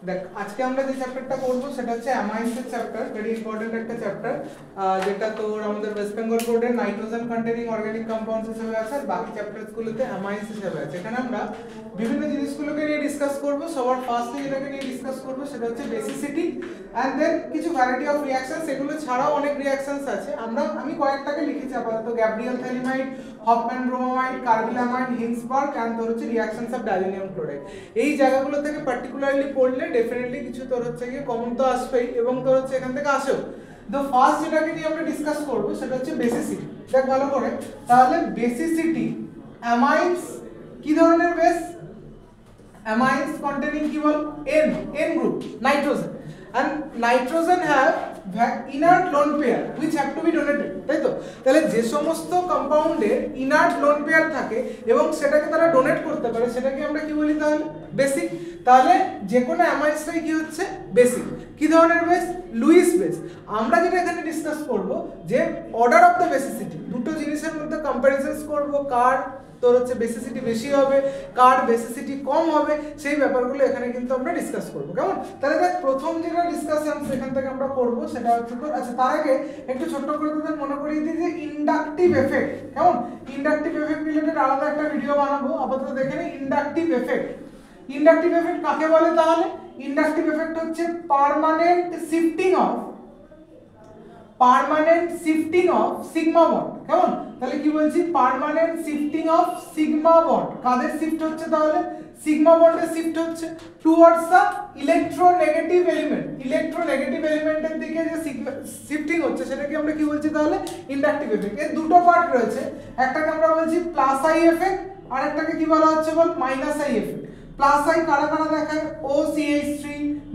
দেখ আজকে আমরা যে চ্যাপ্টারটা করব সেটা হচ্ছে অ্যামাইন্সের চ্যাপ্টার, ভেরি ইম্পর্টেন্ট একটা চ্যাপ্টার, যেটা তোর আমাদের ওয়েস্ট বেঙ্গল বোর্ডের নাইট্রোজেন কন্টেনিং অর্গানিক কম্পাউন্ডস হিসেবে আছে, আর বাকি চ্যাপ্টারসগুলোতে অ্যামাইন্স হিসেবে আছে। এখানে আমরা বিভিন্ন জিনিসগুলোকে নিয়ে ডিসকাস করব। সবার ফার্স্টে যেটাকে নিয়ে ডিসকাস করব সেটা হচ্ছে বেসিসিটি, অ্যান্ড দেন কিছু ভ্যারাইটি অফ রিঅ্যাকশনস। এগুলো ছাড়াও অনেক রিঅ্যাকশনস আছে, আমি কয়েকটাকে লিখেছি আপাতত। গ্যাব্রিয়েল থাইলিমাইড, হফম্যান ব্রোমাইড, কার্বিলামাইড, হিন্সবার্গ, অ্যান্ড তোর হচ্ছে রিঅ্যাকশনস অফ ডাইজোনিয়াম ক্লোরাইড। এই জায়গাগুলো থেকে পার্টিকুলারলি পড়লে ডেফিনেটলি কিছু তোর হচ্ছে গিয়ে কমন তো আসবেই, এবং তোর হচ্ছে এখান থেকে আসেও। তো ফার্স্ট যেটাকে নিয়ে আমরা ডিসকাস করব সেটা হচ্ছে বেসিসিটি। দেখ ভালো করে, তাহলে বেসিসিটি, অ্যামাইন্স কি ধরনের বেস? অ্যামাইন্স কন্টেনিং কি বল? N group, nitrogen, and nitrogen have inert lone pair which have to be donated, তাই তো? তাহলে যে সমস্ত কম্পাউন্ডের ইনার্ট লোন পেয়ার থাকে এবং সেটাকে তারা ডোনেট করতে পারে সেটাকে আমরা কি বলি? তাহলে বেসিক। তাহলে যে কোনো অ্যামাইন্সটাই কি হচ্ছে? বেসিক। কি ধরনের বেস? Luis base. আমরা যেটা এখানে ডিসকাস করব যে অর্ডার অফ দ্য বেসিসিটি, দুটো জিনিসের মধ্যে কম্প্যারিজনস করব, কার তোর হচ্ছে বেসিসিটি বেশি হবে, কার বেসিসিটি কম হবে, সেই ব্যাপারগুলো এখানে কিন্তু আমরা ডিসকাস করব। কেমন? তাহলে দেখ প্রথম যেটা ডিসকাশন সেখান থেকে আমরা করব সেটা হচ্ছে তোর, আচ্ছা তার আগে একটু ছোট্ট করে তোদের মনে করিয়ে দিই যে ইন্ডাকটিভ এফেক্ট। কেমন? ইন্ডাকটিভ এফেক্ট রিলেটেড আলাদা একটা ভিডিও বানাবো, আপাতত দেখে নিই ইন্ডাকটিভ এফেক্ট। ইন্ডাকটিভ এফেক্ট কাকে বলে? তাহলে ইন্ডাকটিভ এফেক্ট হচ্ছে permanent shifting of sigma bond. কেমন? তাহলে কি বলছি? Permanent shifting of sigma bond. কাদের শিফট হচ্ছে? তাহলে সিগমা বন্ডের শিফট হচ্ছে towards the electronegative element. Electronegative এলিমেন্টের দিকে যে শিফটিং হচ্ছে সেটাকে আমরা কি বলছি? তাহলে ইন্ডাকটিভ এফেক্ট। এর দুটো পার্ট রয়েছে, একটাকে আমরা বলছি প্লাস আই এফেক্ট, আর একটাকে কি বলা হচ্ছে বল? Minus I effect. Plus I কারা কারা দেখায়? OCH3,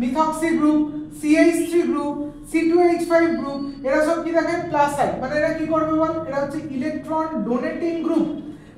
methoxy group, CH3 group, C2H5 group, এরা সব কি দেখায়? Plus I. মানে এরা কি করবে বল? এরা হচ্ছে ইলেকট্রন ডোনেটিং গ্রুপ।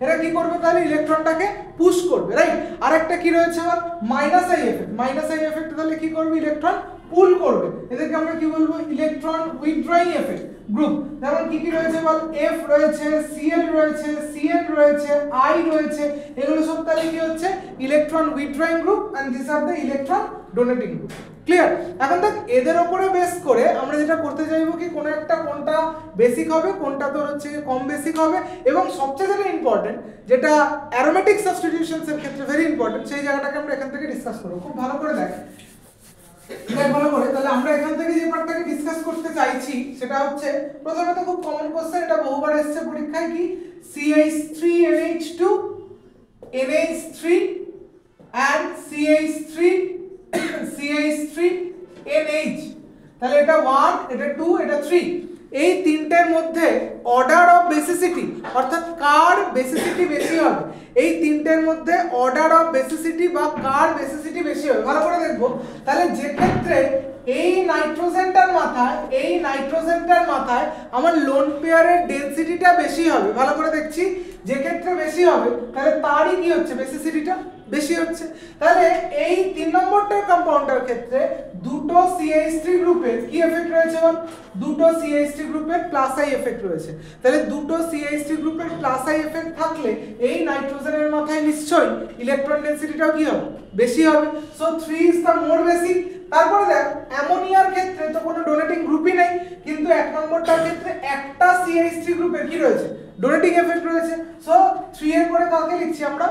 এরা কি করবে? তাহলে ইলেকট্রনটাকে পুশ করবে, রাইট? আরেকটা কি রয়েছে বল? Minus I effect. Minus I effect তাহলে কি করবে? ইলেকট্রন পুল করবে। এদেরকে আমরা কি বলবো? Electron withdrawing effect group. যেমন কি কি রয়েছে বল? F রয়েছে, Cl রয়েছে, Cn রয়েছে, I রয়েছে, এগুলো সব তাহলে কি হচ্ছে? Electron withdrawing group, and this are the electron donating group. Clear? এখন দেখ এদের উপরে বেস করে আমরা যেটা করতে চাইবো কি কোন একটা কোনটা বেসিক হবে, কোনটা তোর হচ্ছে কম বেসিক হবে, এবং সবচেয়ে যেটা ইম্পর্টেন্ট, যেটা অ্যারোমেটিক সাবস্টিটিউশনস এর ক্ষেত্রে ভেরি ইম্পর্টেন্ট, সেই জায়গাটাকে আমরা এখান থেকে ডিসকাস করব। খুব ভালো করে দেখ ভালো করে, তাহলে আমরা এখান থেকে যে পার্টটাকে ডিসকাস করতে চাইছি সেটা হচ্ছে, প্রথমে তো খুব কমন কোশ্চেন, এটা বহুবার এসেছে পরীক্ষায়, কি CH3NH2 NH3 and CH3NH, তাহলে এটা 1, এটা 2, এটা 3, এই তিনটের মধ্যে অর্ডার অফ বেসিসিটি, অর্থাৎ কার বেসিসিটি বেশি হবে, এই তিনটের মধ্যে অর্ডার অফ বেসিসিটি বা কার বেসিসিটি বেশি হবে ভালো করে দেখবো। তাহলে যে ক্ষেত্রে এই নাইট্রোজেনটার মাথায় আমার লোন পেয়ারের ডেনসিটিটা বেশি হবে, ভালো করে দেখছি, যে ক্ষেত্রে বেশি হবে তাহলে তারই কি হচ্ছে? বেসিসিটিটা বেশি হচ্ছে। তাহলে এই 3 নম্বরটার কম্পাউন্ডের ক্ষেত্রে দুটো CH3 গ্রুপের কি এফেক্ট রয়েছে বল? দুটো CH3 গ্রুপের প্লাস আই এফেক্ট রয়েছে। তাহলে দুটো CH3 গ্রুপের প্লাস আই এফেক্ট থাকলে এই নাইট্রোজেনের মাথায় নিশ্চয়ই ইলেকট্রন ডেনসিটিটাও কি হবে? বেশি হবে। So 3 is the more basic. তারপরে দেখ অ্যামোনিয়ার ক্ষেত্রে তো কোনো ডোনেটিং গ্রুপই নেই, কিন্তু 1 নম্বরটার ক্ষেত্রে একটা CH3 গ্রুপের কি রয়েছে? ডোনেটিং এফেক্ট রয়েছে। সো 3 এর পরে কাকে লিখছি আমরা?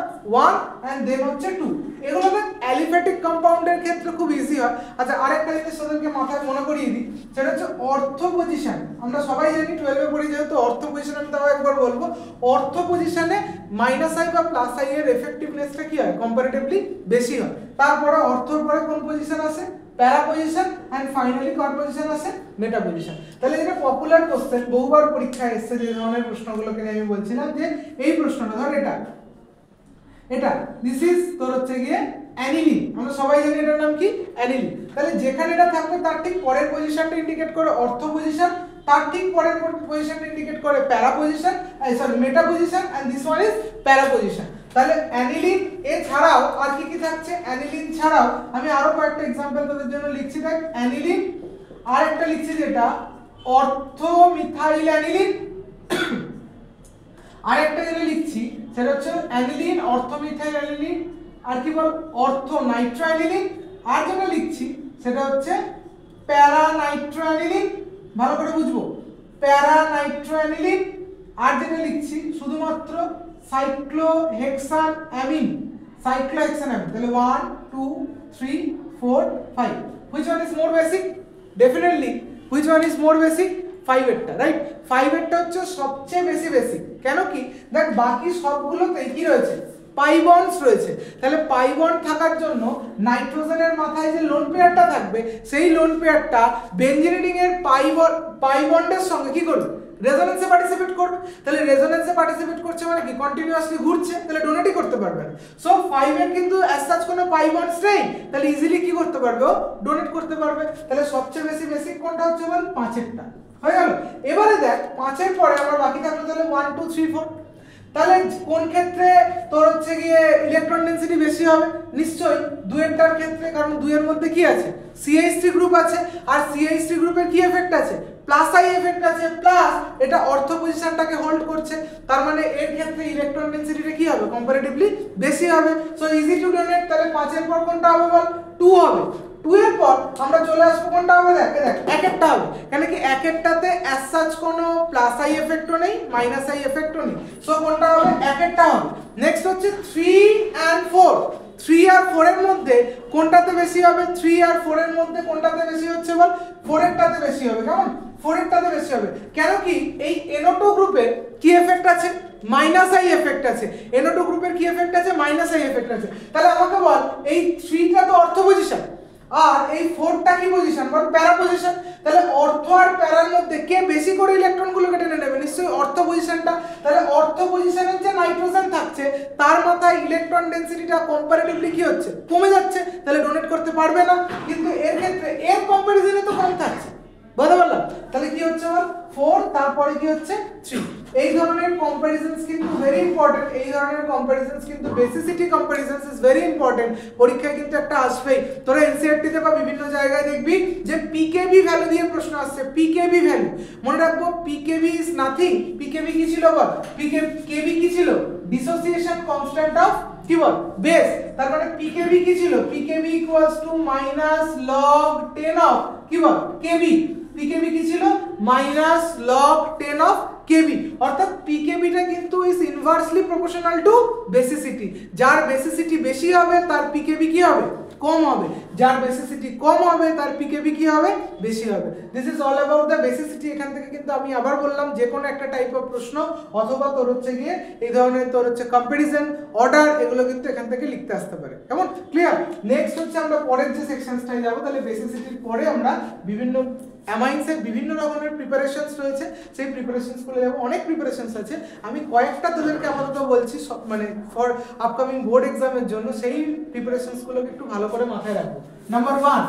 1 এন্ড দেন হচ্ছে 2। এগুলো দেখ অ্যালিফ্যাটিক কম্পাউন্ডের ক্ষেত্রে খুব ইজি হয়। আচ্ছা আরেকটা জিনিস তোদেরকে মাথায় মনে করিয়ে দিই, সেটা হচ্ছে অর্থো পজিশন। আমরা সবাই জানি 12 এ পড়ি, যেহেতু অর্থো পজিশন আমি তাও একবার বলবো, অর্থো পজিশনে মাইনাস আই বা প্লাস আই এর এফেক্টিভনেসটা কি হয়? কম্পারেটিভলি বেশি হয়। তারপরে অর্থোর পরে কোন পজিশন আসে? প্যারা পজিশন, এন্ড ফাইনালি কার পজিশন আসে? Meta position. তাহলে এটা পপুলার কোশ্চেন, বহুবার পরীক্ষায় এসেছে যে ধরনের প্রশ্নগুলোকে নিয়ে আমি বলছিলাম, যে এই প্রশ্নটা ধর এটা দিস ইজ তোর হচ্ছে গিয়ে অ্যানিলিন। আমরা সবাই জানি এটার নাম কি? অ্যানিলিন। তাহলে যেখানে এটা থাকবে তার ঠিক পরের পজিশনটা ইন্ডিকেট করে অর্থো পজিশন, তার ঠিক পরের পজিশনটা ইন্ডিকেট করে para position, meta position, and this one is para position. তাহলে অ্যানিলিন এছাড়াও আর কি কি থাকছে? অ্যানিলিন ছাড়াও আমি আরো কয়েকটা एग्जांपल তোদের জন্য লিখছি। দেখ অ্যানিলিন, আর একটা লিখছি যেটা অর্থো মিথাইল অ্যানিলিন, আর একটা যেটা লিখছি সেটা হচ্ছে অ্যানিলিন, অর্থো মিথাইল অ্যানিলিন, আর কি বল? অর্থো নাইট্রো অ্যানিলিন, আর যেটা লিখছি সেটা হচ্ছে প্যারানাইট্রোঅ্যানিলিন, ভালো করে বুঝবো, প্যারানাইট্রোঅ্যানিলিন। আর যেটা লিখছি শুধুমাত্র সাইক্লোহেক্সানঅ্যামিন, সাইক্লোহেক্সানঅ্যামিন। তাহলে 1 2 3 4 5, which one is more basic? Definitely which one is more basic? 5 এরটা, right? 5 এরটা হচ্ছে সবচেয়ে বেশি বেসিক। কেন কি, দেখ বাকি সবগুলোতে কি রয়েছে, পাই বন্ডস রয়েছে। তাহলে পাই বন্ড থাকার জন্য নাইট্রোজেনের মাথায় যে লোন পেয়ারটা থাকবে সেই লোন পেয়ারটা বেঞ্জিন এর পাই বন্ডের সঙ্গে কি করবে, রেজোনেন্সে পার্টিসিপেট করবে। তাহলে রেজোনেন্সে পার্টিসিপেট করছে মানে কি, কন্টিনিউয়াসলি ঘুরছে, তাহলে ডোনেটই করতে পারবে না। সো 5 এর কিন্তু অ্যাজ সাচ কোনো পাই বন্ডস নেই, তাহলে ইজিলি কি করতে পারবে, ও ডোনেট করতে পারবে। তাহলে সবচেয়ে বেশি বেসিক কোনটা হচ্ছে বল, 5 এরটা হয়ে গেল। এবারে দেখ 5 এর পরে আমরা বাকি থাকলো তাহলে 1 2 3 4। তাহলে কোন ক্ষেত্রে তোর হচ্ছে গিয়ে ইলেকট্রন ডেনসিটি বেশি হবে, নিশ্চয়ই 2 এরটার ক্ষেত্রে, কারণ 2 এর মধ্যে কি আছে, CH3 গ্রুপ আছে, আর CH3 গ্রুপের কি এফেক্ট আছে, প্লাস আই এফেক্ট আছে, প্লাস এটা অর্থ পজিশনটাকে হোল্ড করছে, তার মানে এর ক্ষেত্রে ইলেকট্রন ডেনসিটিটা কি হবে, কম্পারেটিভলি বেশি হবে। So easy to donate. তাহলে 5 এর পর কোনটা হবে বল, 2 হবে। 2 এর পর আমরা চলে আসবো কোনটা হবে, দেখ এক একটা হবে, কেন কি এক একটাতে অ্যাজ সাচ কোনো প্লাস আই এফেক্টও নেই, মাইনাস আই এফেক্টও নেই। সো কোনটা হবে, এক একটা হবে। নেক্সট হচ্ছে 3 and 4। 3 আর 4 এর মধ্যে কোনটাতে বেশি হবে, 3 আর 4 এর মধ্যে কোনটাতে বেশি হচ্ছে বল, 4 এরটাতে বেশি হবে। কেমন, 4 এরটাতে বেশি হবে। কেন কি, এই NO2 গ্রুপের কি এফেক্ট আছে, মাইনাস আই এফেক্ট আছে। NO2 গ্রুপের কি এফেক্ট আছে, মাইনাস আই এফেক্ট আছে। তাহলে আমাকে বল এই 3টা তো অর্থ পজিশন, আর এই 4টা কি পজিশন বল, প্যারা পজিশন। তাহলে অর্থ আর প্যারার মধ্যে কে বেশি করে ইলেকট্রনগুলোকে টেনে নেবে, নিশ্চয়ই অর্থ পজিশনটা। তাহলে অর্থ পজিশনের যে নাইট্রোজেন থাকছে তার মাথায় ইলেকট্রন ডেনসিটিটা কম্পারেটিভলি কি হচ্ছে, কমে যাচ্ছে, তাহলে ডোনেট করতে পারবে না। কিন্তু এর ক্ষেত্রে এর কম্পারিজনে তো কম থাকছে, বুঝতে পারলাম? তাহলে কি হচ্ছে বল, 4, তারপরে কি হচ্ছে 3। এই ধরনের কম্পারিজনস কিন্তু ভেরি ইম্পর্টেন্ট। এই ধরনের কম্পারিজনস কিন্তু basicity comparisons is very important. পরীক্ষায় কিন্তু একটা আসবেই, তোরা এনসিইআরটি তে বা বিভিন্ন জায়গায় দেখবি যে পিকেবি ভ্যালু দিয়ে প্রশ্ন আসছে। পিকেবি ভ্যালু মনে রাখবো, পিকেবি ইজ নাথিং। পিকেবি কি ছিল বল, পিকেবি কি ছিল, ডিসোসিয়েশন কনস্ট্যান্ট অফ কি বল, বেস। তার মানে পিকেবি কি ছিল, pKb equals to minus log 10 of কি বল কেবি। পিকেবি কি ছিল, মাইনাস লগ 10 অফ কেবি। অর্থাৎ পিকেবিটা কিন্তু is inversely proportional to basicity. যার বেসিসিটি বেশি হবে তার পিকেবি কি হবে, কম হবে। যার বেসিসিটি কম হবে তার পিকেবি কি হবে, বেশি হবে। This is all about the basicity. এখান থেকে কিন্তু আমি আবার বললাম যে কোনো একটা টাইপ অফ প্রশ্ন অথবা তোর হচ্ছে গিয়ে এই ধরনের তোর হচ্ছে কম্পারিজন, অর্ডার, এগুলো কিন্তু এখান থেকে লিখতে আসতে পারে। কেমন, ক্লিয়ার? নেক্সট হচ্ছে আমরা পরের যে সেকশনটায় যাব। তাহলে বেসিসিটির পরে আমরা বিভিন্ন অ্যামাইন্সের বিভিন্ন রকমের প্রিপারেশনস রয়েছে, সেই প্রিপারেশনসগুলো যাব। অনেক প্রিপারেশনস আছে, আমি কয়েকটা তোদেরকে আপাতত বলছি, মানে ফর আপকামিং বোর্ড এক্সামের জন্য সেই প্রিপারেশনসগুলোকে একটু ভালো করে মাথায় রাখবো। নাম্বার 1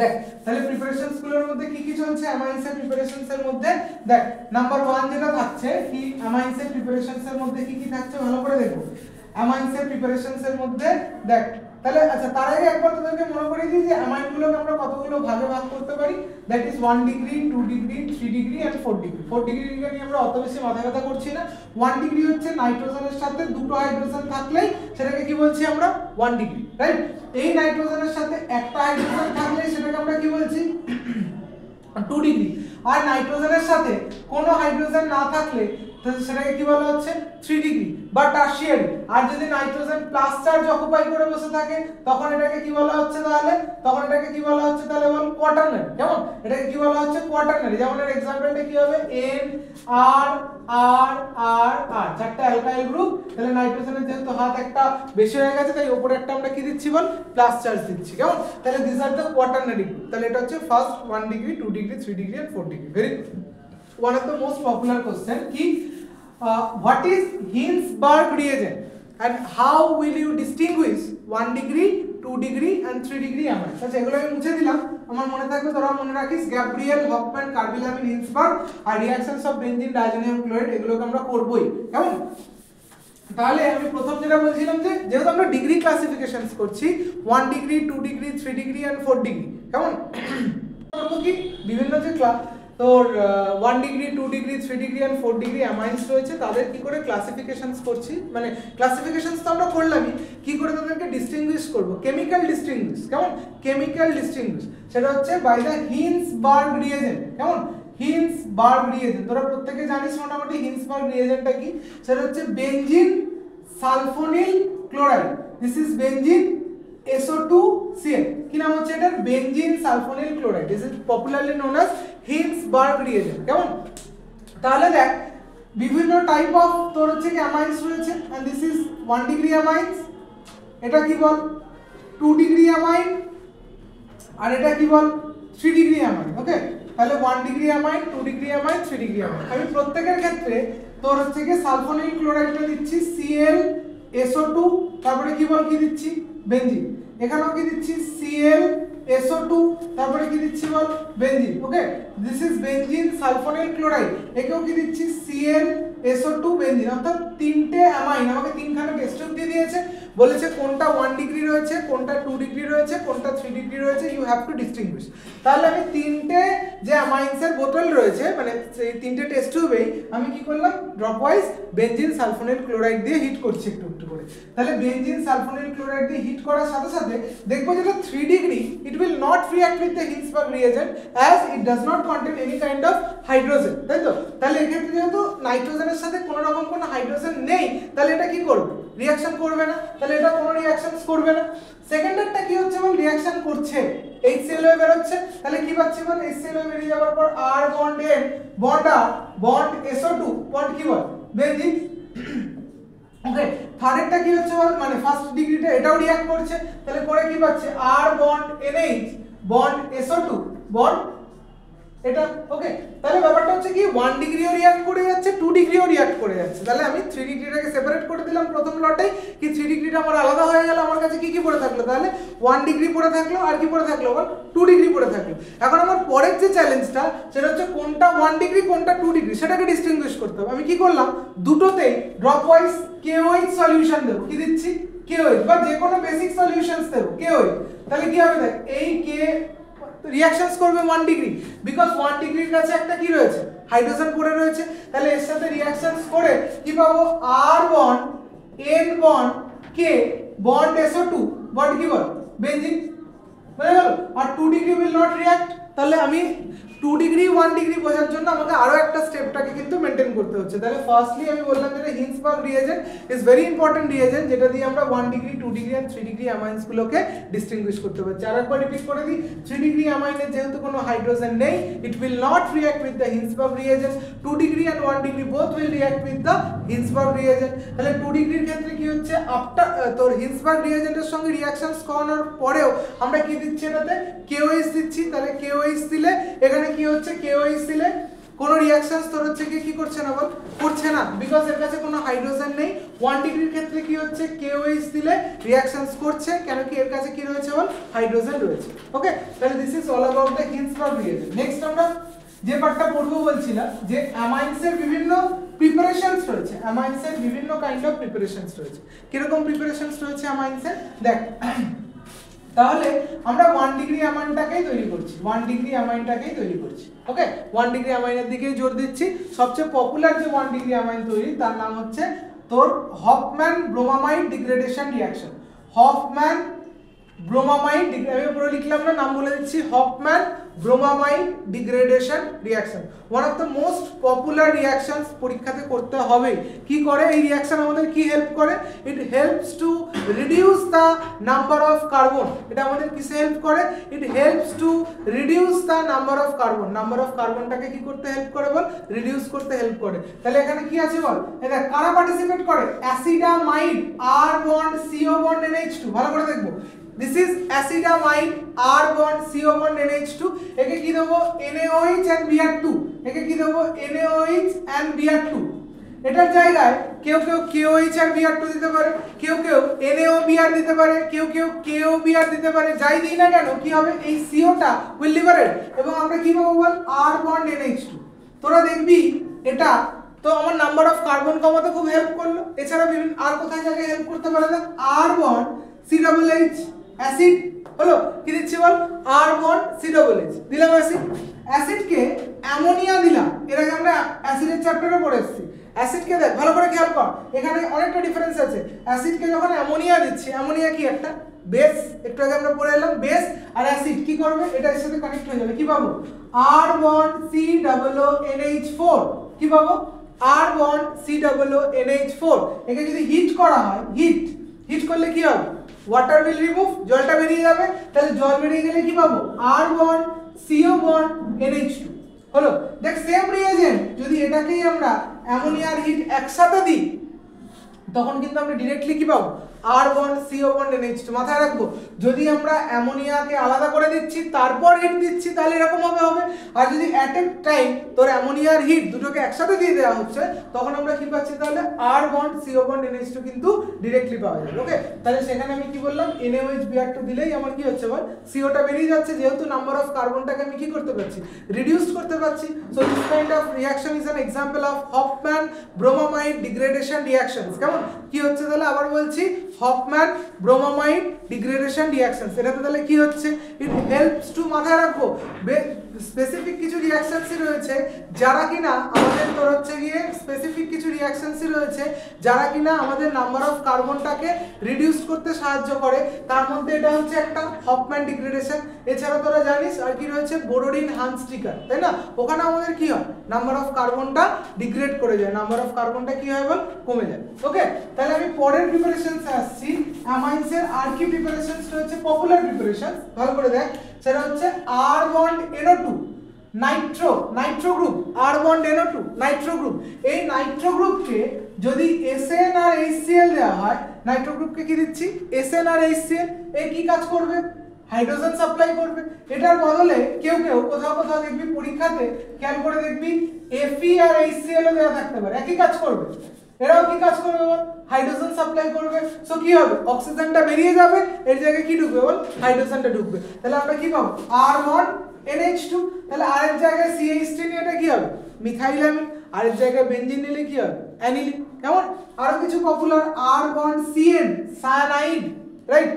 দেখ, তাহলে প্রিপারেশনস গুলোর মধ্যে কি কি চলছে অ্যামাইন্সের প্রিপারেশনস এর মধ্যে। দেখ নাম্বার 1 যেটা থাকছে কি, অ্যামাইন্সের প্রিপারেশনস এর মধ্যে কি কি থাকছে ভালো করে দেখো। অ্যামাইন্সের প্রিপারেশনস এর মধ্যে দেখ, তাহলে আচ্ছা তার আগে একবার তোদেরকে মনে করিয়ে দিই যে অ্যামাইনগুলোকে আমরা কতগুলো ভাগে ভাগ করতে পারি। That is 1 degree, 2 degree, 3 degree and 4 degree. 4 ডিগ্রিকে নিয়ে আমরা অত বেশি মাথা ব্যথা করছি না। 1 ডিগ্রি হচ্ছে নাইট্রোজেনের সাথে দুটো হাইড্রোজেন থাকলেই সেটাকে কি বলছি আমরা, 1 ডিগ্রি, রাইট? এই নাইট্রোজেনের সাথে একটা হাইড্রোজেন থাকলেই সেটাকে আমরা কি বলছি, 2 ডিগ্রি। আর নাইট্রোজেনের সাথে কোনো হাইড্রোজেন না থাকলে সেটাকে কি বলা হচ্ছে, 3 ডিগ্রি বা টারশিয়ারি। আর যদি নাইট্রোজেন প্লাস চার্জ অকুপাই করে বসে থাকে তখন এটাকে কি বলা হচ্ছে, তাহলে তখন এটাকে কি বলা হচ্ছে, তাহলে বল কোয়াটারনারি। যেমন এটাকে কি বলা হচ্ছে, কোয়াটারনারি। যেমন এর एग्जांपलটা কি হবে, N R R R R, চারটা অ্যালকাইল গ্রুপ। তাহলে নাইট্রোজেনের যেহেতু হাত একটা বেশি হয়ে গেছে তাই উপরে একটা আমরা কি দিচ্ছি বল, প্লাস চার্জ দিচ্ছি। কেমন, তাহলে this are the quaternary group. তাহলে এটা হচ্ছে first 1 degree, 2 degree, 3 degree and 4 degree. Very good. One of the most popular question কি, what is Hinsberg reagent and how will you distinguish 1 degree, 2 degree and 3 degree amines? আচ্ছা এগুলো আমি মুছে দিলাম, আমার মনে থাকবে, তোরা মনে রাখিস গ্যাব্রিয়েল, হফম্যান, কার্বিলামিন, হিন্সবার্গ আর reactions of benzene, diazonium chloride, এগুলোকে আমরা করবই। কেমন, তাহলে আমি প্রথম যেটা বলছিলাম যে যেহেতু আমরা ডিগ্রি ক্লাসিফিকেশনস করছি 1 degree, 2 degree, 3 degree and 4 degree. কেমন, করব কি বিভিন্ন যে তোর 1 degree 2 degree 3 degree and 4 degree amines রয়েছে, তাদের কি করে ক্লাসিফিকেশনস করছি, মানে ক্লাসিফিকেশনস তো আমরা করলামই, কি করে তাদেরকে ডিস্টিংগুইশ করব, কেমিক্যাল ডিস্টিংগুইশ, কেমন কেমিক্যাল ডিস্টিংগুইশ, সেটা হচ্ছে বাই দ্য হিন্সবার্গ রিএজেন্ট, কেমন হিন্সবার্গ রিএজেন্ট। তোরা প্রত্যেকে জানিস মোটামুটি হিন্সবার্গ রিএজেন্টটা কি, সেটা হচ্ছে benzene sulphonyl chloride, this is benzene SO2Cl, কি নাম হচ্ছে এটার, benzene sulphonyl chloride, this is popularly known as Hinsberg reagent, কেমন। তাহলে দেখ বিভিন্ন টাইপ অফ তোর হচ্ছে কি অ্যামাইন্স রয়েছে, and this is 1 degree amines, এটা কি বল 2 ডিগ্রি অ্যামাইন, আর এটা কি বল 3 ডিগ্রি অ্যামাইন। ওকে, তাহলে 1 degree amine, 2 degree amine, 3 degree amine. আমি প্রত্যেকের ক্ষেত্রে তোর হচ্ছে কি সালফোনিল ক্লোরাইডটা দিচ্ছি Cl SO2, তারপরে কি বল কি দিচ্ছি বেনজিন, এখানেও কি দিচ্ছি Cl SO2, তারপরে কি দিচ্ছি বল benzene. Okay, this is benzene sulphonyl chloride, একেও কি দিচ্ছি Cl SO2 বেনজিন, অর্থাৎ তিনটে অ্যামাইন আমাকে তিনখানা টেস্ট টিউব দিয়ে দিয়েছে, বলেছে কোনটা 1 ডিগ্রি রয়েছে, কোনটা 2 ডিগ্রি রয়েছে, কোনটা 3 ডিগ্রি রয়েছে, ইউ হ্যাভ টু ডিস্টিংগুইশ। তাহলে আমি তিনটে যে অ্যামাইন্সের বোতল রয়েছে, মানে সেই তিনটে টেস্ট টিউবেই আমি কি করলাম dropwise benzene sulphonyl chloride দিয়ে হিট করছি একটু একটু করে। তাহলে বেনজিন সালফোনিল ক্লোরাইড দিয়ে হিট করার সাথে সাথে দেখবো যেটা 3 degree, it will not react with the Hinsberg reagent as it does not contain any kind of hydrogen, তাই তো। তাহলে এক্ষেত্রে যেহেতু নাইট্রোজেনের সাথে কোনো রকম কোনো হাইড্রোজেন নেই, তাহলে এটা কি করবে, রিঅ্যাকশন করবে না, তাহলে এটা কোনো রিঅ্যাকশনস করবে না। সেকেন্ডারটা কি হচ্ছে বল, রিঅ্যাকশন করছে, HCl বের হচ্ছে, তাহলে কি পাচ্ছি বল, HCl বেরিয়ে যাওয়ার পর R bond N bond R bond SO2 bond কি বল বেনজিন। ওকে, থার্ডেরটা কি হচ্ছে বল, মানে ফার্স্ট ডিগ্রিটা এটাও রিঅ্যাক্ট করছে, তাহলে পরে কি পাচ্ছে R bond NH bond SO2 bond এটা। ওকে, তাহলে ব্যাপারটা হচ্ছে কি 1 ডিগ্রিও রিঅ্যাক্ট করে যাচ্ছে, 2 ডিগ্রিও রিঅ্যাক্ট করে যাচ্ছে। তাহলে আমি 3 ডিগ্রিটাকে সেপারেট করে দিলাম প্রথম লটেই, কি 3 ডিগ্রিটা আমার আলাদা হয়ে গেল, আমার কাছে কি কি পড়ে থাকলো, তাহলে 1 ডিগ্রি পড়ে থাকলো, আর কি পড়ে থাকলো বল 2 ডিগ্রি পড়ে থাকলো। এখন আমার পরের যে চ্যালেঞ্জটা সেটা হচ্ছে কোনটা 1 ডিগ্রি কোনটা 2 ডিগ্রি সেটাকে ডিস্টিংগুইশ করতে হবে। আমি কি করলাম, দুটোতে ড্রপ ওয়াইজ KOH সলিউশন দেব, কি দিচ্ছি KOH, বা যে কোনো বেসিক সলিউশনস দেব KOH। তাহলে কি হবে দেখ, এই K রিঅ্যাকশনস করবে 1 ডিগ্রি, বিকজ 1 ডিগ্রির কাছে একটা কি রয়েছে, হাইড্রোজেন পড়ে রয়েছে, তাহলে এর সাথে রিঅ্যাকশনস করে কি পাবো, R bond N bond K bond SO2 bond কি বল বেনজিন, বুঝে গেল। আর 2 ডিগ্রি উইল নট রিঅ্যাক্ট, তাহলে আমি 2 ডিগ্রি 1 ডিগ্রি বোঝার জন্য আমাকে আরো একটা স্টেপটাকে কিন্তু মেইনটেইন করতে হচ্ছে। তাহলে ফার্স্টলি আমি বললাম যে Hinsberg reagent is very important reagent, যেটা দিয়ে আমরা 1 degree 2 degree and 3 degree amines গুলোকে ডিস্টিংগুইশ করতে পারছি। আরেকবার রিপিট করে দিই, 3 ডিগ্রি অ্যামাইনের যেহেতু কোনো হাইড্রোজেন নেই, it will not react with the Hinsberg reagent, 2 degree and 1 degree both will react with the Hinsberg reagent. তাহলে 2 ডিগ্রির ক্ষেত্রে কি হচ্ছে, আফটার তোর হিন্সবার্গ রিএজেন্টের সঙ্গে রিঅ্যাকশনস করানোর পরেও আমরা কি দিচ্ছি, এটাতে KOH দিচ্ছি। তাহলে KOH দিলে এখানে কি হচ্ছে, KOH দিলে কোনো রিঅ্যাকশনস তোর হচ্ছে কি করছে না বল, করছে না, বিকজ এর কাছে কোনো হাইড্রোজেন নেই। 1 ডিগ্রির ক্ষেত্রে কি হচ্ছে, KOH দিলে রিঅ্যাকশনস করছে, কেন কি এর কাছে কি রয়েছে বল, হাইড্রোজেন রয়েছে। ওকে, তাহলে this is all about the Hinsberg reaction. Next আমরা যে পার্টটা পড়বো বলছিলাম যে অ্যামাইন্সের বিভিন্ন প্রিপারেশনস রয়েছে, অ্যামাইন্সের বিভিন্ন কাইন্ড অফ প্রিপারেশনস রয়েছে। কিরকম প্রিপারেশনস রয়েছে অ্যামাইন্সের দেখ, তাহলে আমরা 1 ডিগ্রি অ্যামাইনটাকেই তৈরি করছি, 1 ডিগ্রি অ্যামাইনটাকেই তৈরি করছি। ওকে, 1 ডিগ্রি অ্যামাইনের দিকেই জোর দিচ্ছি। সবচেয়ে পপুলার যে 1 ডিগ্রি অ্যামাইন তৈরি তার নাম হচ্ছে তোর Hofmann bromamide degradation reaction. Hofmann bromamide, আমি পুরো লিখলাম না, নাম বলে দিচ্ছি, Hofmann bromamide degradation reaction, one of the most popular reactions পরীক্ষাতে করতে হবে। কি করে এই রিঅ্যাকশন আমাদের কি হেল্প করে, it helps to reduce the number of carbon. এটা আমাদের কিসে হেল্প করে, it helps to reduce the number of carbon, number of কার্বনটাকে কি করতে হেল্প করে বল, রিডিউস করতে হেল্প করে। তাহলে এখানে কি আছে বল, এটা কারা পার্টিসিপেট করে, অ্যাসিডামাইড R bond CO bond NH2, ভালো করে দেখবো, this is অ্যাসিডামাইড R bond CO bond NH2, একে কি দেবো NaOH and Br2, একে কি দেবো NaOH and Br2। এটার জায়গায় কেউ কেউ KOH আর Br2 দিতে পারে, কেউ কেউ NaOBr দিতে পারে, কেউ কেউ KOBr দিতে পারে। যাই দিই না কেন কি হবে, এই CO টা উইল লিবারেট এবং আমরা কি পাবো বল, R বন্ড NH2। তোরা দেখবি এটা তো আমার নাম্বার অফ কার্বন কমাতে খুব হেল্প করলো। এছাড়া বিভিন্ন আর কোথায় জায়গায় হেল্প করতে পারে, না R বন্ড COOH অ্যাসিড হলো, কি দিচ্ছি বল, R বন্ড COOH দিলাম অ্যাসিড। অ্যাসিডকে অ্যামোনিয়া দিলাম, এর আগে আমরা অ্যাসিডের চ্যাপ্টারে পড়ে এসেছি। অ্যাসিডকে দেখ ভালো করে খেয়াল কর, এখানে অনেকটা ডিফারেন্স আছে। অ্যাসিডকে যখন অ্যামোনিয়া দিচ্ছি, অ্যামোনিয়া কি একটা বেস, একটু আগে আমরা পড়ে এলাম বেস, আর অ্যাসিড কি করবে, এটা এর সাথে কানেক্ট হয়ে যাবে, কি পাবো R bond COONH4, কি পাবো R bond COONH4। একে যদি হিট করা হয়, হিট করলে কি হবে, ওয়াটার উইল রিমুভ, জলটা বেরিয়ে যাবে, তাহলে জল বেরিয়ে গেলে কি পাবো R bond CO bond NH2 হলো। দেখ সেম রিয়েজেন্ট যদি এটাকেই আমরা অ্যামোনিয়ার হিট একসাথে দিই, তখন কিন্তু আমরা ডিরেক্টলি কি পাবো R bond CO bond NH2। মাথায় রাখবো, যদি আমরা অ্যামোনিয়াকে আলাদা করে দিচ্ছি তারপর হিট দিচ্ছি তাহলে এরকম হবে, আর যদি অ্যাট এ টাইম তোর অ্যামোনিয়ার হিট দুটোকে একসাথে দিয়ে দেওয়া হচ্ছে, তখন আমরা কি পাচ্ছি তাহলে R bond CO bond NH2 কিন্তু ডিরেক্টলি পাওয়া যাবে। ওকে, তাহলে সেখানে আমি কি বললাম, NaOH দিলেই আমার কি হচ্ছে বল, সিওটা বেরিয়ে যাচ্ছে, যেহেতু নাম্বার অফ কার্বনটাকে আমি কি করতে পারছি, রিডিউস করতে পারছি। So this kind of reaction is an example of Hofmann bromamide degradation reactions. কেমন কি হচ্ছে তাহলে আবার বলছি, হফম্যান ব্রোমোমাইড ডিগ্রেডেশন রিঅ্যাকশনস। এটাতে তাহলে কি হচ্ছে, ইট হেল্পস টু, মাথায় রাখবো স্পেসিফিক কিছু রিঅ্যাকশনসই রয়েছে যারা কিনা আমাদের তোর হচ্ছে গিয়ে স্পেসিফিক কিছু রিঅ্যাকশনসই রয়েছে যারা কিনা আমাদের নাম্বার অফ কার্বনটাকে রিডিউস করতে সাহায্য করে। তার মধ্যে এটা হচ্ছে একটা হফম্যান ডিগ্রেডেশন। এছাড়া তোরা জানিস আর কি রয়েছে, বোরোডিন হানস্টিকার, তাই না? ওখানে আমাদের কি হয়, নাম্বার অফ কার্বনটা ডিগ্রেড করে যায়, নাম্বার অফ কার্বনটা কি হয় বল, কমে যায়। ওকে, তাহলে আমি পরের প্রিপারেশনসে আসছি। অ্যামাইন্সের আর কি প্রিপারেশনস রয়েছে, পপুলার প্রিপারেশন, ভালো করে দেখ। সেটা হচ্ছে R bond NO2 Nitro group, R bond NO2 Nitro group. এই নাইট্রো গ্রুপকে যদি SN আর HCl দেওয়া হয়, নাইট্রো গ্রুপকে কি দিচ্ছি, SN আর HCl, এই কি কাজ করবে, হাইড্রোজেন সাপ্লাই করবে। এটার বদলে কেউ কোথাও দেখবি পরীক্ষাতে খেয়াল করে দেখবি Fe আর HCl ও দেওয়া থাকতে পারে, একই কাজ করবে। এরাও কি কাজ করবে বল, হাইড্রোজেন সাপ্লাই করবে। সো কি হবে, অক্সিজেনটা বেরিয়ে যাবে, এর জায়গায় কি ঢুকবে বল, হাইড্রোজেনটা ঢুকবে। তাহলে আমরা কি পাবো, R bond NH2। তাহলে আর এর জায়গায় CH3 নিয়ে এটা কি হবে, মিথাইলামিন। আর এর জায়গায় বেনজিন নিলে কি হবে, অ্যানিলিন। কেমন, আরো কিছু popular, R bond CN cyanide, right?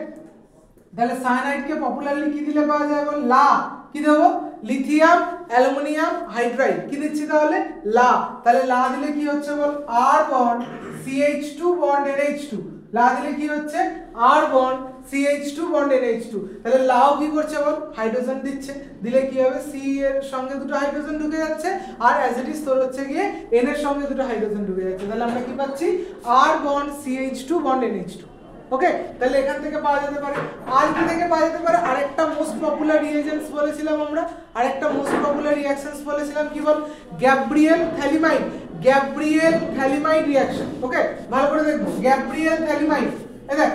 তাহলে সায়ানাইডকে পপুলারলি কি দিলে পাওয়া যায় বল, লা। কি দেবো, লিথিয়াম অ্যালুমিনিয়াম হাইড্রাইড, কি দিচ্ছি তাহলে, লা। তাহলে লা দিলে কি হচ্ছে বল, R bond CH2 bond NH2, লা দিলে কি হচ্ছে, R bond CH2 bond NH2। তাহলে লাও কি করছে বল, হাইড্রোজেন দিচ্ছে, দিলে কি হবে, C এর সঙ্গে দুটো হাইড্রোজেন ঢুকে যাচ্ছে, আর অ্যাজ ইট ইজ তোর হচ্ছে গিয়ে N এর সঙ্গে দুটো হাইড্রোজেন ঢুকে যাচ্ছে। তাহলে আমরা কি পাচ্ছি, R bond CH2 bond NH2। ওকে, তাহলে এখান থেকে পাওয়া যেতে পারে। আর কি থেকে পাওয়া যেতে পারে, আরেকটা মোস্ট পপুলার রিয়েজেন্টস বলেছিলাম আমরা, আরেকটা মোস্ট পপুলার রিঅ্যাকশনস বলেছিলাম, কি বল, গ্যাব্রিয়েল থ্যালিমাইড রিঅ্যাকশন। ওকে, ভালো করে দেখবো, গ্যাব্রিয়েল থ্যালিমাইড। এই দেখ,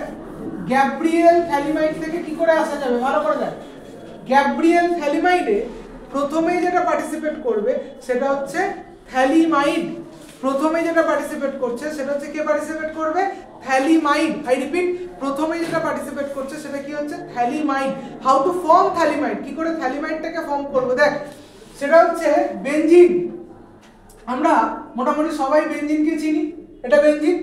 গ্যাব্রিয়েল থ্যালিমাইড থেকে কি করে আসা যাবে, ভালো করে দেখ। গ্যাব্রিয়েল থ্যালিমাইডে প্রথমেই যেটা পার্টিসিপেট করবে সেটা হচ্ছে থ্যালিমাইড। প্রথমে যেটা পার্টিসিপেট করছে সেটা হচ্ছে, কে পার্টিসিপেট করবে, থ্যালিমাইড। আই রিপিট, প্রথমে যেটা পার্টিসিপেট করছে সেটা কি হচ্ছে, থ্যালিমাইড। হাউ টু ফর্ম থ্যালিমাইড, কি করে থ্যালিমাইডটাকে ফর্ম করব, দেখ সেটা হচ্ছে বেনজিন। আমরা মোটামুটি সবাই বেনজিনকে চিনি, এটা বেনজিন।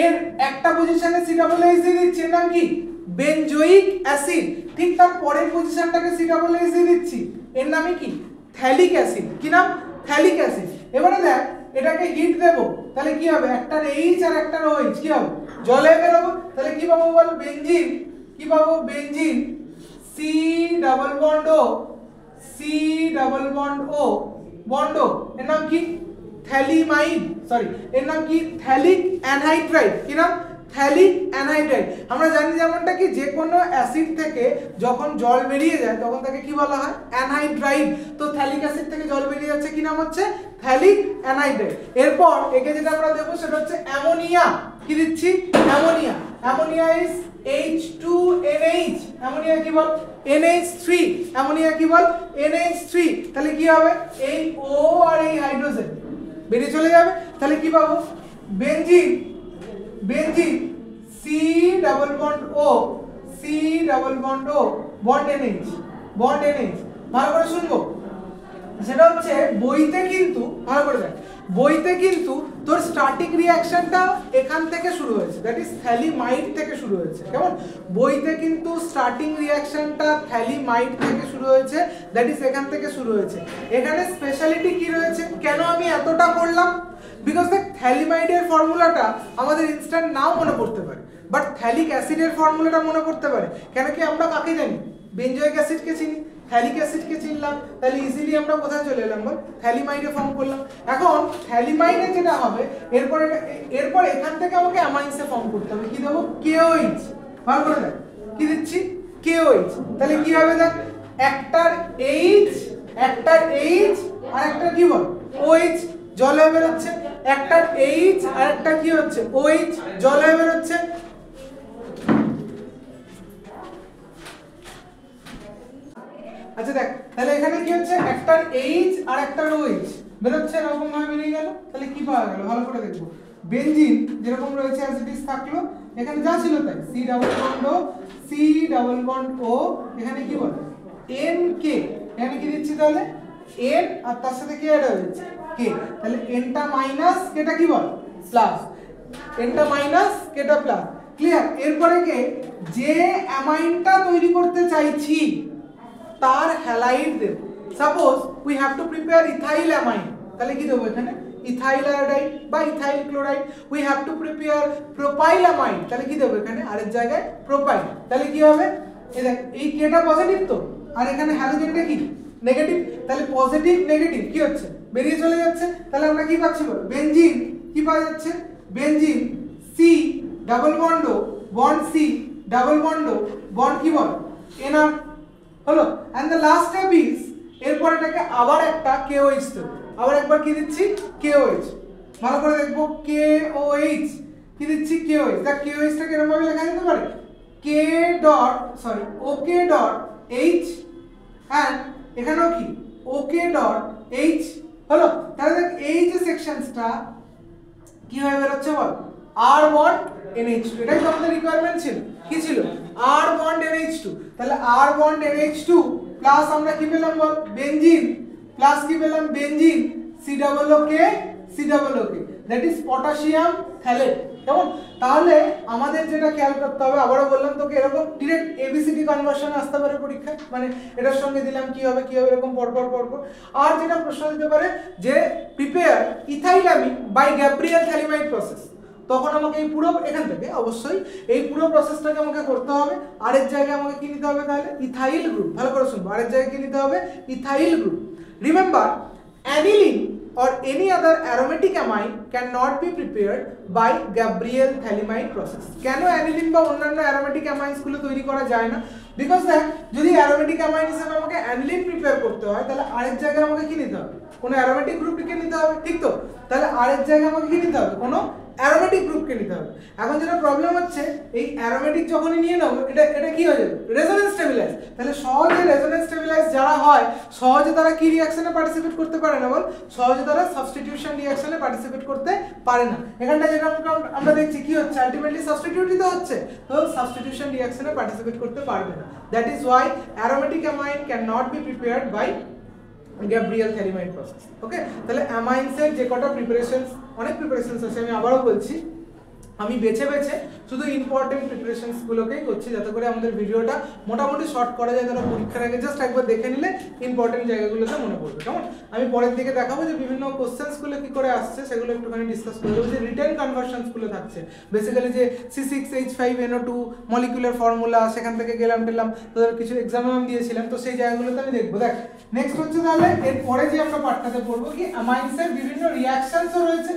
এর একটা পজিশনে COOH দিয়ে দিচ্ছি, এর নাম কি, বেনজোইক অ্যাসিড। ঠিক তার পরের পজিশনটাকে COOH দিয়ে দিচ্ছি, এর নামই কি, থ্যালিক অ্যাসিড। কি নাম, থ্যালিক অ্যাসিড। এবারে দেখ, এটাকে হিট দেব, তাহলে কি হবে, একটার H আর একটার OH কি হবে, জলে বেরোবে। তাহলে কি পাবো বল, বেনজিন, কি পাবো, benzene C double bond O bond, এর নাম কি, থ্যালিমাইড, সরি এর নাম কি, থ্যালিক অ্যানহাইড্রাইড। কি নাম, থ্যালিক অ্যানহাইড্রাইড। আমরা জানি যেমনটা কি, যে কোনো অ্যাসিড থেকে যখন জল বেরিয়ে যায় তখন তাকে কি বলা হয়, অ্যানহাইড্রাইড। তো থ্যালিক অ্যাসিড থেকে জল বেরিয়ে যাচ্ছে, কি নাম হচ্ছে, থ্যালিক অ্যানহাইড্রাইড। এরপর একে যেটা আমরা দেবো সেটা হচ্ছে অ্যামোনিয়া। কি দিচ্ছি, ammonia. Ammonia is H2NH, ammonia কি বল, NH3, অ্যামোনিয়া কি বল, NH3। তাহলে কি হবে, এই O আর এই হাইড্রোজেন বেরিয়ে চলে যাবে। তাহলে কি পাবো, benzene C double bond O bond NH। ভালো করে শুনবো, সেটা হচ্ছে বইতে কিন্তু ভালো করে দেখ, বইতে কিন্তু তোর স্টার্টিং রিঅ্যাকশনটা এখান থেকে শুরু হয়েছে, দ্যাট ইজ থ্যালিমাইড থেকে শুরু হয়েছে। কেমন? বইতে কিন্তু স্টার্টিং রিঅ্যাকশনটা থ্যালিমাইড থেকে শুরু হয়েছে, দ্যাট ইজ এখান থেকে শুরু হয়েছে। এখানে স্পেশালিটি কি রয়েছে, কেন আমি এতটা করলাম? বিকজ দেখ থ্যালিমাইডের ফর্মুলাটা আমাদের ইনস্ট্যান্ট নাও মনে পড়তে পারে, বাট থ্যালিক অ্যাসিডের ফর্মুলাটা মনে পড়তে পারে। কেন কি আমরা কাকে জানি? বেনজোয়িক অ্যাসিডকে চিনি, থ্যালিক অ্যাসিডকে চিনলাম, তাহলে ইজিলি আমরা কোথায় চলে এলাম বল? থ্যালিমাইডে ফর্ম করলাম। এখন থ্যালিমাইডে যেটা হবে এরপর এখান থেকে আমাকে অ্যামাইন্সে ফর্ম করতে হবে। কি দেবো? KOH। ভালো করে দেখ কি দিচ্ছি, KOH। তাহলে কি হবে দেখ, একটার H আর একটা কি বল? OH জল হয়ে বেরোচ্ছে, একটার H আর একটা কি হচ্ছে? OH জল হয়ে বেরোচ্ছে। আচ্ছা দেখ, তাহলে এখানে কি হচ্ছে, একটার H আর একটার OH বেরোচ্ছে, এরকম ভাবে বেরিয়ে গেল। তাহলে কি পাওয়া গেল ভালো করে দেখবো, বেনজিন যেরকম রয়েছে অ্যাজ ইট ইজ থাকলো, এখানে যা ছিল তাই, C ডাবল বন্ড O, এখানে কি বল? NK, এখানে কি দিচ্ছি তাহলে? N আর তার সাথে কি অ্যাড হয়ে যাচ্ছে? K। তাহলে Nটা মাইনাস কেটা কি বল? প্লাস। Nটা মাইনাস কেটা প্লাস। ক্লিয়ার? এরপরে কে যে অ্যামাইনটা তৈরি করতে চাইছি তার হ্যালাইড দেব। Suppose we have to prepare ethyl amine, তাহলে কি দেবো এখানে? ইথাইল আয়োডাইড বা ethyl chloride. We have to prepare propyl amine, তাহলে কি দেবো এখানে? আরের জায়গায় প্রোপাইল। তাহলে কি হবে? এই দেখ, এই কেটা পজিটিভ তো, আর এখানে হ্যালোজেনটা কি নেগেটিভ, তাহলে পজিটিভ নেগেটিভ কি হচ্ছে? বেরিয়ে চলে যাচ্ছে। তাহলে আমরা কি পাচ্ছি বল? বেনজিন কি পাওয়া যাচ্ছে? Benzene C double bond O bond C double bond O bond কি বল? NR হলো। And the last step is, এরপর এটাকে আবার একটা KOH দেব, আবার একবার কি দিচ্ছি? KOH। ভালো করে দেখবো, KOH কি দিচ্ছি? KOH। দেখ KOH টাকে এরকম ভাবে লেখা যেতে পারে, OK ডট H, এন্ড এখানেও কি OK ডট H হলো। তাহলে দেখ এই যে সেকশনসটা কি হয়ে বেরোচ্ছে বল? R বন্ড NH2, এটাই তো আমাদের রিকোয়ারমেন্ট ছিল। কি ছিল? R bond NH2। তাহলে R বন্ড NH2 প্লাস আমরা কি পেলাম বল? বেনজিন, প্লাস কি পেলাম? Benzene COOK, that is potassium phthalate. কেমন? তাহলে আমাদের যেটা খেয়াল করতে হবে, আবারও বললাম তোকে, এরকম ডিরেক্ট ABCD কনভার্সন আসতে পারে পরীক্ষায়, মানে এটার সঙ্গে দিলাম কি হবে এরকম পরপর। আর যেটা প্রশ্ন দিতে পারে যে prepare ইথাইলামিন by Gabriel phthalimide process, তখন আমাকে এই পুরো এখান থেকে অবশ্যই এই পুরো প্রসেসটাকে আমাকে করতে হবে। আরের জায়গায় আমাকে কি নিতে হবে তাহলে? Ethyl group. ভালো করে শুনবো, আরের জায়গায় কি নিতে হবে? Ethyl group. Remember, aniline or any other aromatic amine cannot be prepared by Gabriel Thalamide process. কেন অ্যানিলিন বা অন্যান্য অ্যারোমেটিক অ্যামাইন্স গুলো তৈরি করা যায় না? বিকজ দেখ, যদি অ্যারোমেটিক অ্যামাইন হিসেবে আমাকে অ্যানিলিন প্রিপেয়ার করতে হয়, তাহলে আরেক জায়গায় আমাকে কি নিতে হবে? কোনো অ্যারোমেটিক গ্রুপকে নিতে হবে, ঠিক তো? তাহলে আরেক জায়গায় আমাকে কি নিতে হবে? কোনো অ্যারোমেটিক গ্রুপকে নিতে হবে। এখন যেটা প্রবলেম হচ্ছে, এই অ্যারোমেটিক যখনই নিয়ে নাও, এটা কি হয়ে যাবে? Resonance stabilise. তাহলে সহজে রেজোনেন্স স্টেবিলাইজ যারা হয়, সহজে তারা কি রিঅ্যাকশনে পার্টিসিপেট করতে পারে না বল? সহজে তারা সাবস্টিটিউশন রিঅ্যাকশনে পার্টিসিপেট করতে পারে না। এখানটা যেটা আমরা দেখছি কি হচ্ছে, আলটিমেটলি সাবস্টিটিউটই তো হচ্ছে, তো সাবস্টিটিউশন রিঅ্যাকশনে পার্টিসিপেট করতে পারবে না। That is why aromatic amine can not be prepared by Gabriel phthalimide process. Okay, তাহলে অ্যামাইন্সের যে কটা প্রিপারেশনস, অনেক প্রিপারেশনস আছে, আমি আবারও বলছি, আমি বেছে শুধু ইম্পর্টেন্ট প্রিপারেশনস গুলোকেই করছি, যাতে করে আমাদের ভিডিওটা মোটামুটি শর্ট করা যায়, তারা পরীক্ষার আগে জাস্ট একবার দেখে নিলে ইম্পর্টেন্ট জায়গাগুলোতে মনে পড়বে। কেমন? আমি পরের দিকে দেখাবো যে বিভিন্ন কোশ্চেন্স গুলো কি করে আসছে, সেগুলো একটুখানি ডিসকাস করে দেবো। যে রিটেন কনভার্সনস গুলো থাকছে, বেসিক্যালি যে C6H5NO2 মলিকুলার ফর্মুলা, সেখান থেকে গেলাম তোদের কিছু এক্সামে আমি দিয়েছিলাম, তো সেই জায়গাগুলোতে আমি দেখবো। দেখ, নেক্সট হচ্ছে তাহলে এরপরে যে আমরা পার্টটাতে পড়বো কি অ্যামাইন্সের বিভিন্ন রিঅ্যাকশনসও রয়েছে।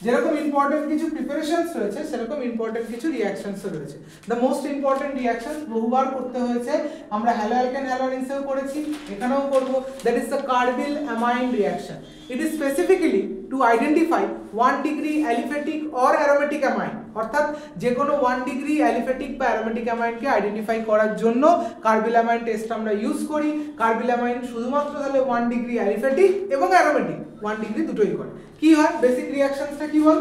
যেরকম ইম্পর্টেন্ট কিছু প্রিপারেশনস রয়েছে, সেরকম ইম্পর্টেন্ট কিছু রিঅ্যাকশনসও রয়েছে। দ্য মোস্ট ইম্পর্টেন্ট রিঅ্যাকশনস বহুবার করতে হয়েছে, আমরা হ্যালো অ্যালকেন হ্যালোরিনসেও করেছি, এখানেও করব। That is the carbyl amine reaction. It is specifically to identify 1 degree aliphatic or aromatic amine, অর্থাৎ যে কোনো 1 ডিগ্রি অ্যালিফ্যাটিক বা অ্যারোমেটিক অ্যামাইনকে আইডেন্টিফাই করার জন্য কার্বিল অ্যামাইন টেস্ট আমরা ইউজ করি। কার্বিল অ্যামাইন শুধুমাত্র তাহলে 1 ডিগ্রি অ্যালিফ্যাটিক এবং অ্যারোমেটিক 1 ডিগ্রি দুটোই করে। কি হয় বেসিক রিঅ্যাকশনসটা কি বল?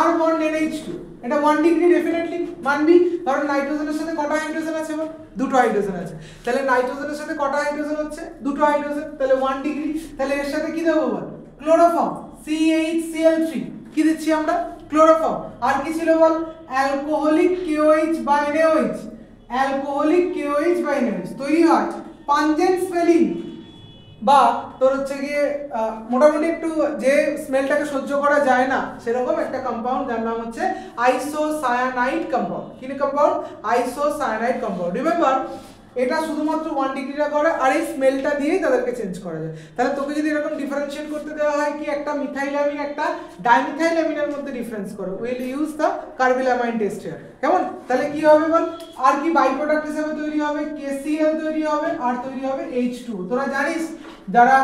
R বন্ড NH2 এটা 1 ডিগ্রি ডেফিনেটলি মানবি, কারণ নাইট্রোজেনের সাথে কটা হাইড্রোজেন আছে বল, দুটো হাইড্রোজেন আছে। তাহলে নাইট্রোজেনের সাথে কটা হাইড্রোজেন হচ্ছে, দুটো হাইড্রোজেন, তাহলে 1 ডিগ্রি। তাহলে এর সাথে কি দেবো বল, ক্লোরোফর্ম CH_Cl3, কি দিচ্ছি আমরা, ক্লোরোফর্ম। আর কি ছিল বল, অ্যালকোহলিক KOH বা NaOH, অ্যালকোহলিক KOH বা NaOH তৈরি হয় পাঞ্জেন্ট স্মেলিং বা তোর হচ্ছে গিয়ে মোটামুটি একটু যে স্মেলটাকে সহ্য করা যায় না সেরকম একটা কম্পাউন্ড, যার নাম হচ্ছে আইসোসায়ানাইড কম্পাউন্ড। কি কম্পাউন্ড, আইসোসায়ানাইড কম্পাউন্ড। রিমেম্বার এটা শুধুমাত্র 1 ডিগ্রিটা করে, আর এই স্মেলটা দিয়েই তাদেরকে চেঞ্জ করা যায়। তাহলে তোকে যদি এরকম ডিফারেন্সিয়েট করতে দেওয়া হয় কি একটা মিথাইলামিন একটা ডাইমিথাইলামিনের মধ্যে ডিফারেন্স করো, will use the carbylamine test here. কেমন, তাহলে কি হবে বল, আর কি বাই প্রোডাক্ট হিসেবে তৈরি হবে, KCl তৈরি হবে, আর তৈরি হবে H2। তোরা জানিস যারা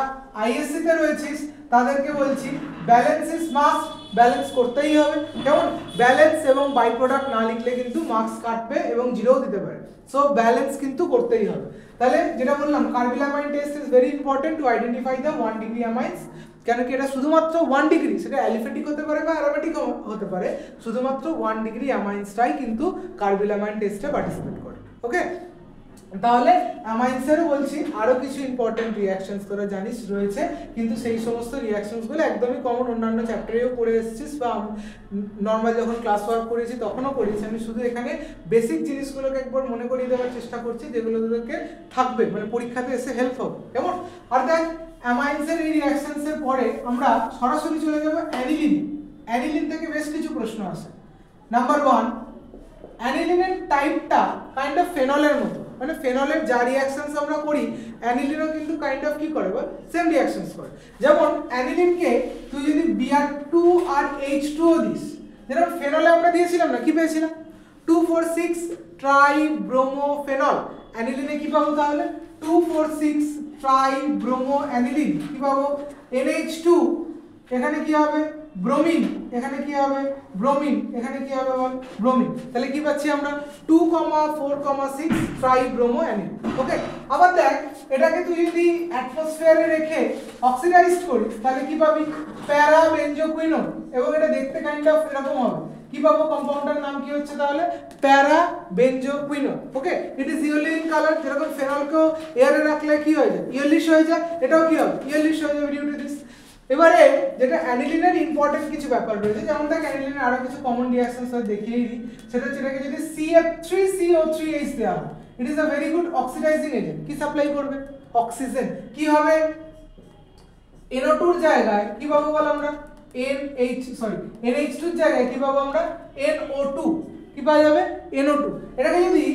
আইএসসি তে রয়েছিস তাদেরকে বলছি ব্যালেন্স ইজ মাস্ট, ব্যালেন্স করতেই হবে। কেমন, ব্যালেন্স এবং বাই প্রোডাক্ট না লিখলে কিন্তু মার্কস কাটবে এবং জিরোও দিতে পারে, সো ব্যালেন্স কিন্তু করতেই হবে। তাহলে যেটা বললাম, carbylamine test is very important to identify the 1 degree amines. কেন কি এটা শুধুমাত্র 1 ডিগ্রি, সেটা অ্যালিফেটিক হতে পারে বা অ্যারোমেটিক হতে পারে, শুধুমাত্র 1 ডিগ্রি অ্যামাইন্সটাই কিন্তু কার্বিলামাইন টেস্টে পার্টিসিপেট করে। ওকে, তাহলে অ্যামাইন্সেরও বলছি আরো কিছু ইম্পর্টেন্ট রিঅ্যাকশনস তোরা জানিস রয়েছে, কিন্তু সেই সমস্ত রিঅ্যাকশনসগুলো একদমই কমন, অন্যান্য চ্যাপ্টারেও পড়ে এসেছিস বা নর্মাল যখন ক্লাস ওয়ার্ক করেছি তখনও পড়েছি। আমি শুধু এখানে বেসিক জিনিসগুলোকে একবার মনে করিয়ে দেওয়ার চেষ্টা করছি, যেগুলো তোদেরকে থাকবে মানে পরীক্ষাতে এসে হেল্প হবে। কেমন, আর দেখ অ্যামাইন্সের এই রিঅ্যাকশনসের পরে আমরা সরাসরি চলে যাব অ্যানিলিন। অ্যানিলিন থেকে বেশ কিছু প্রশ্ন আসে। নাম্বার 1, অ্যানিলিনের টাইপটা কাইন্ড অফ ফেনলের মতো, মানে ফেনলের যা রিঅ্যাকশনস আমরা করি অ্যানিলিনও কিন্তু কাইন্ড অফ কি করে বল, সেম রিঅ্যাকশনস করে। যেমন অ্যানিলিনকে তুই যদি Br2 আর H2O দিস, যেরকম ফেনলে আমরা দিয়েছিলাম না, কি পেয়েছিলাম 2,4,6 ট্রাইব্রোমোফেনল। অ্যানিলিনে কি পাবো তাহলে 2,4,6 ট্রাইব্রোমো অ্যানিলিন, কি পাবো NH2, এখানে কি হবে ব্রোমিন, এখানে কি হবে ব্রোমিন, এখানে কি হবে বল ব্রোমিন। তাহলে কি পাচ্ছি আমরা 2,4,6 ট্রাইব্রোমো অ্যানিলিন। ওকে, আবার দেখ এটাকে তুই যদি অ্যাটমসফিয়ারে রেখে অক্সিডাইজ করিস তাহলে কি পাবি প্যারা বেনজোকুইনোন, এবং এটা দেখতে কাইন্ড অফ এরকম হবে। কি পাবো, কম্পাউন্ডের নাম কি হচ্ছে তাহলে para benzoquinone. Okay, it is yellow in colour, যেরকম ফেনলকেও এয়ারে রাখলে কি হয়ে যায় ইয়েলিশ হয়ে যায়, এটাও কি হবে ইয়েলিশ হয়ে যাবে ডিউ টু দিস। এবারে যেটা অ্যানিলিনের ইম্পর্টেন্ট কিছু ব্যাপার রয়েছে, যেমন দেখ অ্যানিলিনের আরো কিছু কমন রিঅ্যাকশনস দেখিয়েই দিই। সেটা হচ্ছে এটাকে যদি CF3CO3H দেওয়া হয়, it is a very good oxidising agent. কি সাপ্লাই করবে অক্সিজেন, কি হবে NO2 এর জায়গায় কি পাবো বল আমরা NH2 এর জায়গায় কি পাবো আমরা NO2, কি পাওয়া যাবে NO2। এটাকে যদি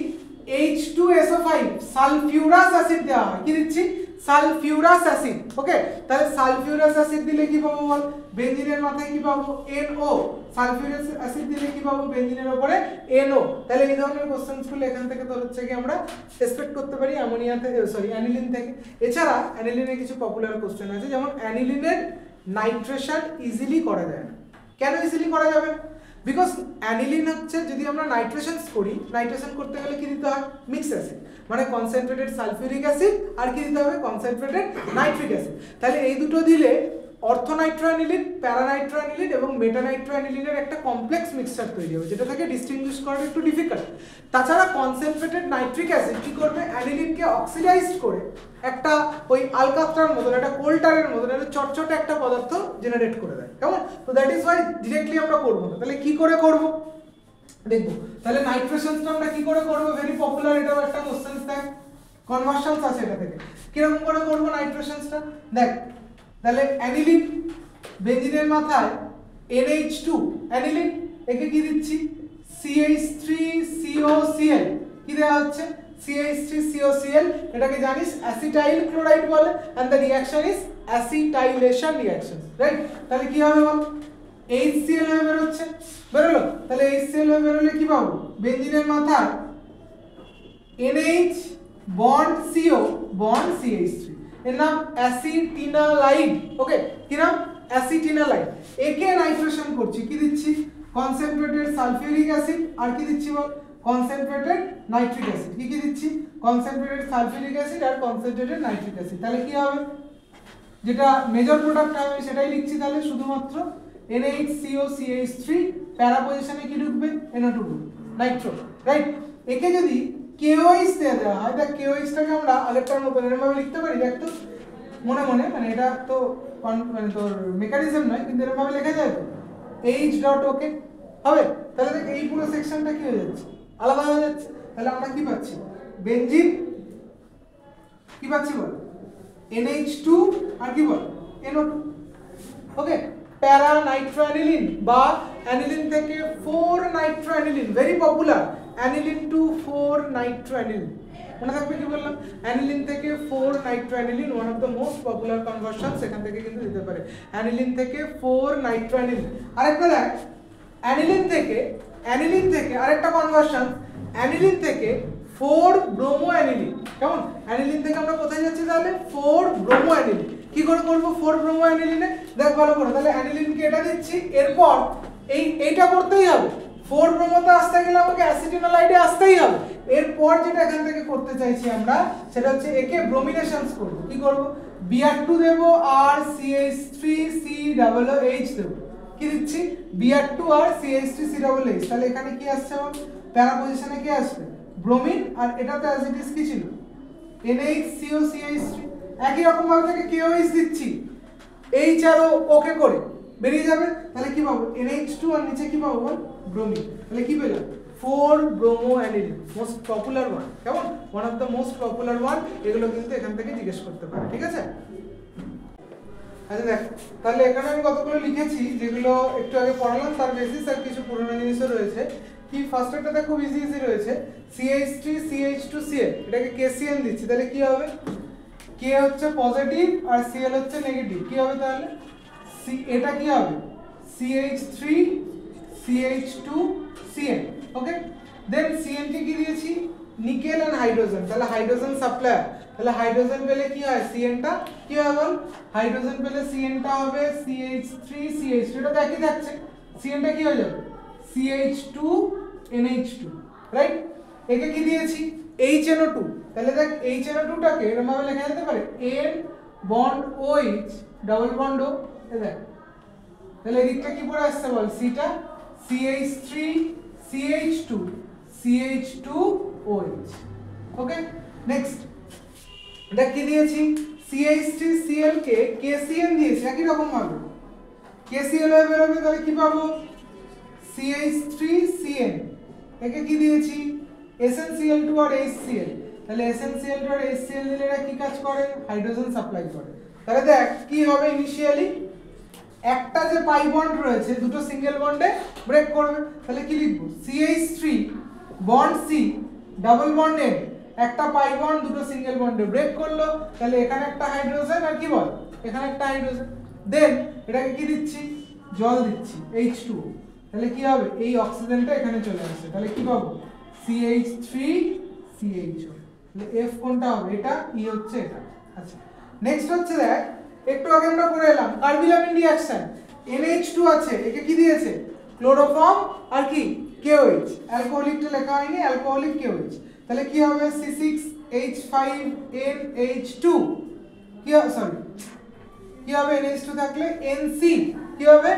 H2SO5 সালফিউরাস অ্যাসিড দেওয়া হয়, কি দিচ্ছি সালফিউরাস অ্যাসিড। ওকে, তাহলে সালফিউরাস অ্যাসিড দিলে কি পাবো বল বেনজিনের মাথায় কি পাবো NO, সালফিউরাস অ্যাসিড দিলে কি পাবো বেনজিনের উপরে NO। তাহলে এই ধরনের কোশ্চেনগুলো এখান থেকে তো হচ্ছে কি আমরা এক্সপেক্ট করতে পারি অ্যামোনিয়া থেকে, অ্যানিলিন থেকে। এছাড়া অ্যানিলিনের কিছু পপুলার কোশ্চেন আছে, যেমন অ্যানিলিনের নাইট্রেশন ইজিলি করা যায় না। কেন ইজিলি করা যাবে না, বিকজ অ্যানিলিন হচ্ছে যদি আমরা নাইট্রেশন করি, নাইট্রেশন করতে গেলে কি দিতে হয় মিক্স অ্যাসিড, মানে কনসেন্ট্রেটেড সালফিউরিক অ্যাসিড, আর কি দিতে হবে কনসেন্ট্রেটেড নাইট্রিক অ্যাসিড। তাহলে এই দুটো দিলে অর্থোনাইট্রোঅ্যানিলিন, প্যারানাইট্রোঅ্যানিলিন এবং মেটানাইট্রোঅ্যানিলিনের একটা কমপ্লেক্স মিক্সচার তৈরি হবে, যেটা থেকে ডিস্টিংগুইশ করা একটু ডিফিকাল্ট। তাছাড়া কনসেন্ট্রেটেড নাইট্রিক অ্যাসিড কি করবে অ্যানিলিনকে অক্সিডাইজ করে একটা ওই আলকাত্রার মতন, একটা কোল্টারের মতন একটা চটচটে একটা পদার্থ জেনারেট করে দেয়। কেমন, তো দ্যাট ইজ ওয়াই ডিরেক্টলি আমরা করবো না। তাহলে কি করে করব দেখবো। তাহলে নাইট্রেশনটা আমরা কি করে করব, ভেরি পপুলার, এটাও একটা কোশ্চেন দেখ, কনভার্সনস আছে এটা থেকে। কিরকম করে করব নাইট্রেশনটা দেখ, তাহলে অ্যানিলিন বেনজিনের মাথায় NH2 অ্যানিলিন, একে কি দিচ্ছি CH3COCl, কি দেওয়া হচ্ছে CH3COCl, এটাকে জানিস অ্যাসিটাইল ক্লোরাইড বলে, and the reaction is acetylation reaction, right. তাহলে কি হবে বল HCl হয়ে বেরোচ্ছে, বেরোলো। তাহলে HCl হয়ে বেরোলে কি পাবো বেনজিনের মাথায় NH bond CO bond CH3, এর নাম অ্যাসিটিনালাইড। ওকে, কি নাম অ্যাসিটিনালাইড। একে নাইট্রেশন করছি, কি দিচ্ছি কনসেন্ট্রেটেড সালফিউরিক অ্যাসিড, আর কি দিচ্ছি বল কনসেন্ট্রেটেড নাইট্রিক অ্যাসিড। কি কি দিচ্ছি কনসেন্ট্রেটেড সালফিউরিক অ্যাসিড আর কনসেন্ট্রেটেড নাইট্রিক অ্যাসিড। তাহলে কি হবে যেটা মেজর প্রোডাক্ট হবে সেটাই লিখছি, তাহলে শুধুমাত্র NHCOCH3 প্যারা পজিশনে কি ঢুকবে NO2 নাইট্রো রাইট একে যদি KOH দেওয়া হয় তাহলে KOH টাকে আমরা আগেরটার মতো এরকম ভাবে লিখতে পারি দেখ তো মনে মনে মানে এটা তো মানে তোর মেকানিজম নয় কিন্তু এরকম ভাবে লেখা যায় তো H.OK হবে তাহলে দেখ এই পুরো সেকশনটা কি হয়ে যাচ্ছে আলাদা হয়ে যাচ্ছে তাহলে আমরা কি পাচ্ছি বেনজিন কি পাচ্ছি বল NH2 আর কি বল NO2 ওকে প্যারা নাইট্রোঅ্যানিলিন বা অ্যানিলিন থেকে 4 nitroaniline very popular aniline to 4 nitroaniline মনে থাকবে কি বললাম অ্যানিলিন থেকে 4 nitroaniline one of the most popular conversion সেখান থেকে কিন্তু দিতে পারে অ্যানিলিন থেকে 4 নাইট্রোঅ্যানিলিন আরেকটা দেখ অ্যানিলিন থেকে আরেকটা কনভার্সন অ্যানিলিন থেকে 4 ব্রোমোঅ্যানিলিন কেমন অ্যানিলিন থেকে আমরা কোথায় যাচ্ছি তাহলে 4 ব্রোমোঅ্যানিলিন কি করে করব 4 ব্রোমোঅ্যানিলিনে দেখ ভালো করে তাহলে অ্যানিলিনকে এটা দিচ্ছি এরপর এইটা করতেই হবে 4 ব্রোমোতে আসতে গেলে আমাকে অ্যাসিটিনোলাইডে আসতেই হবে এরপর যেটা এখান থেকে করতে চাইছি আমরা সেটা হচ্ছে একে ব্রোমিনেশনস করব কি করব Br2 দেব আর CH3COOH দেব কি দিচ্ছি Br2 আর CH3COOH তাহলে এখানে কি আসছে বল প্যারা পজিশনে কি আসবে ব্রোমিন আর এটাতে অ্যাজ ইট ইজ কি ছিল NHCOCH3 একই রকম ভাবে থেকে KOH দিচ্ছি H আর ওকে করে বেরিয়ে যাবে তাহলে কি পাবো NH2 আর নিচে কি পাবো বল ব্রোমিন তাহলে কি পেলাম 4 ব্রোমোঅ্যানিলিন মোস্ট পপুলার ওয়ান কেমন one of the most popular one এগুলো কিন্তু এখান থেকে জিজ্ঞেস করতে পারে ঠিক আছে আচ্ছা দেখ তাহলে এখানে আমি কতগুলো লিখেছি যেগুলো একটু আগে পড়ালাম তার বেসিস আর কিছু পুরনো জিনিসও রয়েছে কি ফার্স্ট একটা খুব ইজি রয়েছে CH3CH2Cl এটাকে KCl দিচ্ছি তাহলে কি হবে K হচ্ছে পজিটিভ আর Cl হচ্ছে নেগেটিভ কি হবে তাহলে এটা কি হবে CH3CH2Cl ওকে দেন Cl কে কি দিয়েছি নিকেল এন্ড হাইড্রোজেন তাহলে হাইড্রোজেন সাপ্লায়ার তাহলে হাইড্রোজেন পেলে কি হয় Cn টা কি হবে বল হাইড্রোজেন পেলে Cn টা হবে CH3CH2 এটা তো একই থাকছে Cn টা কি হয়ে যাবে CH2NH2 রাইট একে কি দিয়েছি HNO2 তাহলে দেখ HNO2 টাকে এরকম ভাবে লেখা যেতে পারে N bond OH double bond O এই দেখ তাহলে এদিকটা কি পড়ে আসছে বল সিটা CH3CH2CH2OH ওকে নেক্সট দেখ কি দিয়েছি CH3Cl কে KCl দিয়েছি একই রকম ভাবে KCl হয়ে বেরোবে তাহলে কি পাবো CH3Cn একে কি দিয়েছি SnCl2 আর HCl তাহলে SnCl2 আর HCl দিলে এরা কি কাজ করে হাইড্রোজেন সাপ্লাই করে তাহলে দেখ কি হবে ইনিশিয়ালি একটা যে পাই বন্ড রয়েছে দুটো সিঙ্গেল বন্ডে ব্রেক করবে তাহলে কি লিখব CH3 bond C double bond N একটা পাই বন্ড দুটো সিঙ্গেল বন্ডে ব্রেক করলো তাহলে এখানে একটা হাইড্রোজেন আর কি বল এখানে একটা হাইড্রোজেন দেন এটাকে কি দিচ্ছি জল দিচ্ছি H2O তাহলে কি হবে এই অক্সিজেনটা এখানে চলে আসছে তাহলে কি পাবো CH3CHO তাহলে F কোনটা হবে এটা E হচ্ছে এটা আচ্ছা নেক্সট হচ্ছে দেখ একটু আগে আমরা পড়ে এলাম কার্বিলামিন রিঅ্যাকশন NH2 আছে একে কি দিয়েছে ক্লোরোফর্ম আর কি KOH অ্যালকোহলিকটা লেখা হয়নি অ্যালকোহলিক KOH তাহলে কি হবে C6H5NH2 কি হবে সরি কি হবে NH2 থাকলে NC কি হবে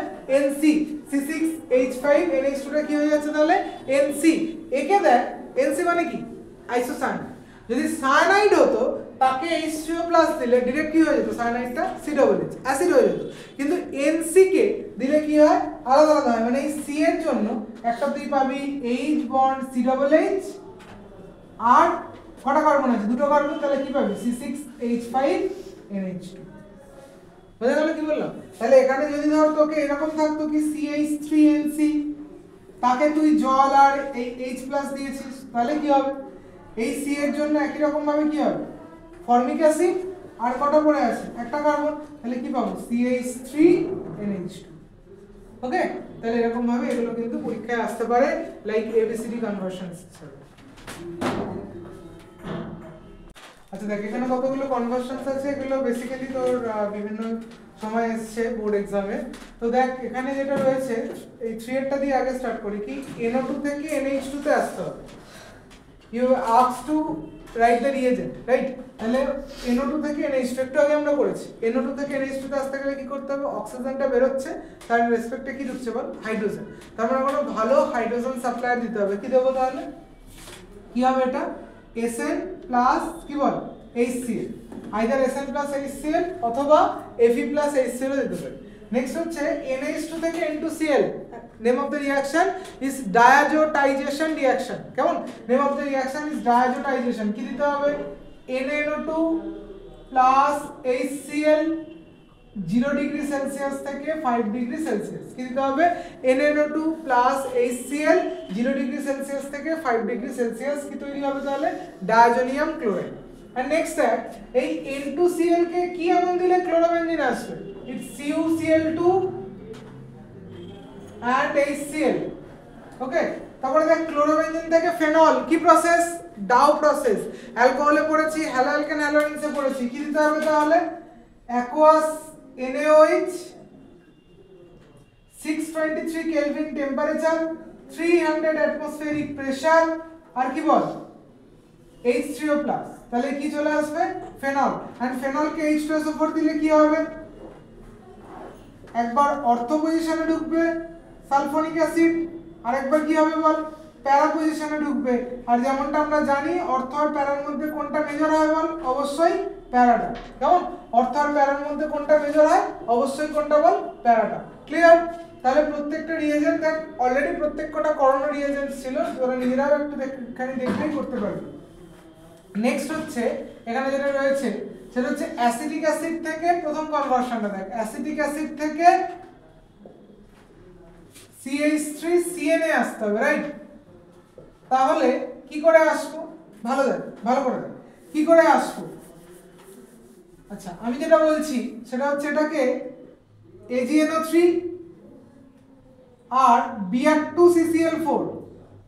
NC C6H5NH2 টা কি হয়ে যাচ্ছে তাহলে NC একে দেখ NC মানে কি আইসোসায়ানাইড যদি সায়ানাইড হতো তাকে H2O+ দিলে ডাইরেক্ট কি হয়ে যেত সায়ানাইডটা COOH অ্যাসিড হয়ে যেত কিন্তু NC কে দিলে কি হয় আলাদা আলাদা হয় মানে এই C এর জন্য একটা তুই পাবি H বন্ড COOH আর কটা কার্বন আছে দুটো কার্বন তাহলে কি পাবি C6H5NH2 বুঝা গেল কি বললাম তাহলে এখানে যদি ধর তোকে এরকম থাকতো কি CH3NC তাকে তুই জল আর এই H+ দিয়েছিস তাহলে কি হবে এই C এর জন্য একই রকম ভাবে কি হবে ফর্মিক অ্যাসিড আর কটা পড়ে আছে একটা কার্বন তাহলে কি পাবো CH3NH2 ওকে তাহলে এরকম ভাবে এগুলো কিন্তু পরীক্ষায় আসতে পারে লাইক ABCD কনভার্সনস আচ্ছা দেখ এখানে কতগুলো কনভার্সনস আছে এগুলো বেসিক্যালি তোর বিভিন্ন সময় এসেছে বোর্ড এক্সামে তো দেখ এখানে যেটা রয়েছে এই 3 এরটা দিয়ে আগে স্টার্ট করি কি NO2 থেকে NH2 তে আসতে হবে you asked to write the reagent, right? তাহলে NO2 থেকে NH2 একটু আগে আমরা করেছি, NO2 থেকে NH2 তে আসতে গেলে কি করতে হবে, অক্সিজেনটা বের হচ্ছে, তার রেসপেক্টে কি ঢুকছে বল, হাইড্রোজেন। তার মানে কোনো ভালো হাইড্রোজেন সাপ্লায়ার দিতে হবে। কি দেবো তাহলে, কি হবে এটা, Sn প্লাস কি বল HCl, either Sn plus HCl অথবা Fe প্লাস HCl দিতে পারি। নেক্সট হচ্ছে NH2 থেকে N2Cl, name of the reaction is diazotization reaction. কেমন, name of the reaction is diazotization. কি দিতে হবে, NaNO2 plus HCl 0 degree Celsius থেকে 5 ডিগ্রি সেলসিয়াস। কি দিতে হবে, NaNO2 plus HCl 0 degree Celsius থেকে 5 ডিগ্রি সেলসিয়াস। কি তৈরি হবে তাহলে, ডায়াজোনিয়াম ক্লোরাইড। আর নেক্সট স্যার, এই N2Cl কে কি আয়ন দিলে ক্লোরোবেনজিন আসবে, ইটস CuCl2 and HCl। ওকে, তারপরে দেখ ক্লোরোবেনজিন থেকে ফেনল, কি প্রসেস, ডাউ প্রসেস। অ্যালকোহলে পড়েছি, হ্যালোঅ্যালকেন হ্যালোজেন্সে পড়েছি। কি দিতে হবে তাহলে, aqueous NaOH 623 kelvin temperature, 300 atmospheric pressure, আর কি বল H3O+। তাহলে কি চলে আসবে, ফেনল। এন্ড ফেনলকে H2SO4 দিলে কি হবে, একবার অর্থো পজিশনে ঢুকবে সালফোনিক অ্যাসিড, আর একবার কি হবে বল, প্যারা পজিশনে ঢুকবে। আর যেমনটা আমরা জানি অর্থ আর প্যারার মধ্যে কোনটা মেজর হয় বল, অবশ্যই প্যারাটা। কেমন, অর্থ আর প্যারার মধ্যে কোনটা মেজর হয়, অবশ্যই কোনটা বল, প্যারাটা। ক্লিয়ার। তাহলে প্রত্যেকটা রিএজেন্ট দেখ, অলরেডি প্রত্যেকটা করোনা রিএজেন্ট ছিল, তোরা নিজেরাও একটু এখানে দেখলেই করতে পারবি। নেক্সট হচ্ছে এখানে যেটা রয়েছে সেটা হচ্ছে অ্যাসিটিক অ্যাসিড থেকে, প্রথম কনভার্সনটা দেখ, অ্যাসিটিক অ্যাসিড থেকে CH3CNA আসতে হবে, রাইট? তাহলে কি করে আসবো, ভালো দেখ, ভালো করে দেখ কি করে আসবো। আচ্ছা, আমি যেটা বলছি সেটা হচ্ছে এটাকে AgNO3 আর Br2CCl4,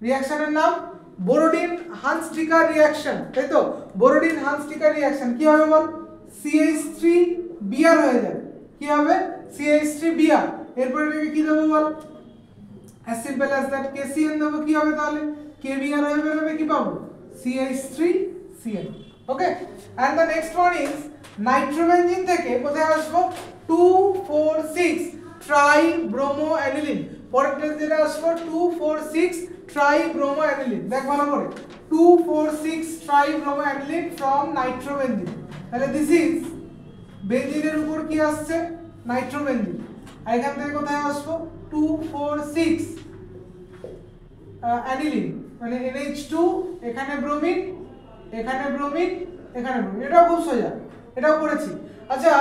রিঅ্যাকশনের নাম বোরোডিন হান্সটিকার রিঅ্যাকশন, তাই তো? বোরোডিন হান্সটিকার রিঅ্যাকশন কি হবে বল, CH3Br হয়ে যাবে। কি হবে, CH3Br। এরপর এটাকে কি দেবো বল, as simple as that, KCN দেবো। কি হবে তাহলে, KBr হয়ে বেরোবে, কি পাবো, CH3Cl। Okay, and the next one is nitrobenzene থেকে কোথায় আসবো, 2,4,6 ট্রাইব্রোমোঅ্যানিলিন। পরেরটা যেটা আসবো 2,4,6 ট্রাইব্রোমোঅ্যানিলিন। দেখ ভালো করে, 2,4,6 ট্রাইব্রোমোঅ্যানিলিন ফ্রম নাইট্রোবেনজিন। তাহলে দিস ইজ বেনজিনের উপর কি আসছে, নাইট্রোবেনজিন। আর এখান থেকে কোথায় আসবো, 2,4,6 অ্যানিলিন, মানে NH2, এখানে ব্রোমিন, এখানে ব্রোমিন, এখানে ব্রোমিন। এটাও খুব সোজা, এটাও করেছি। আচ্ছা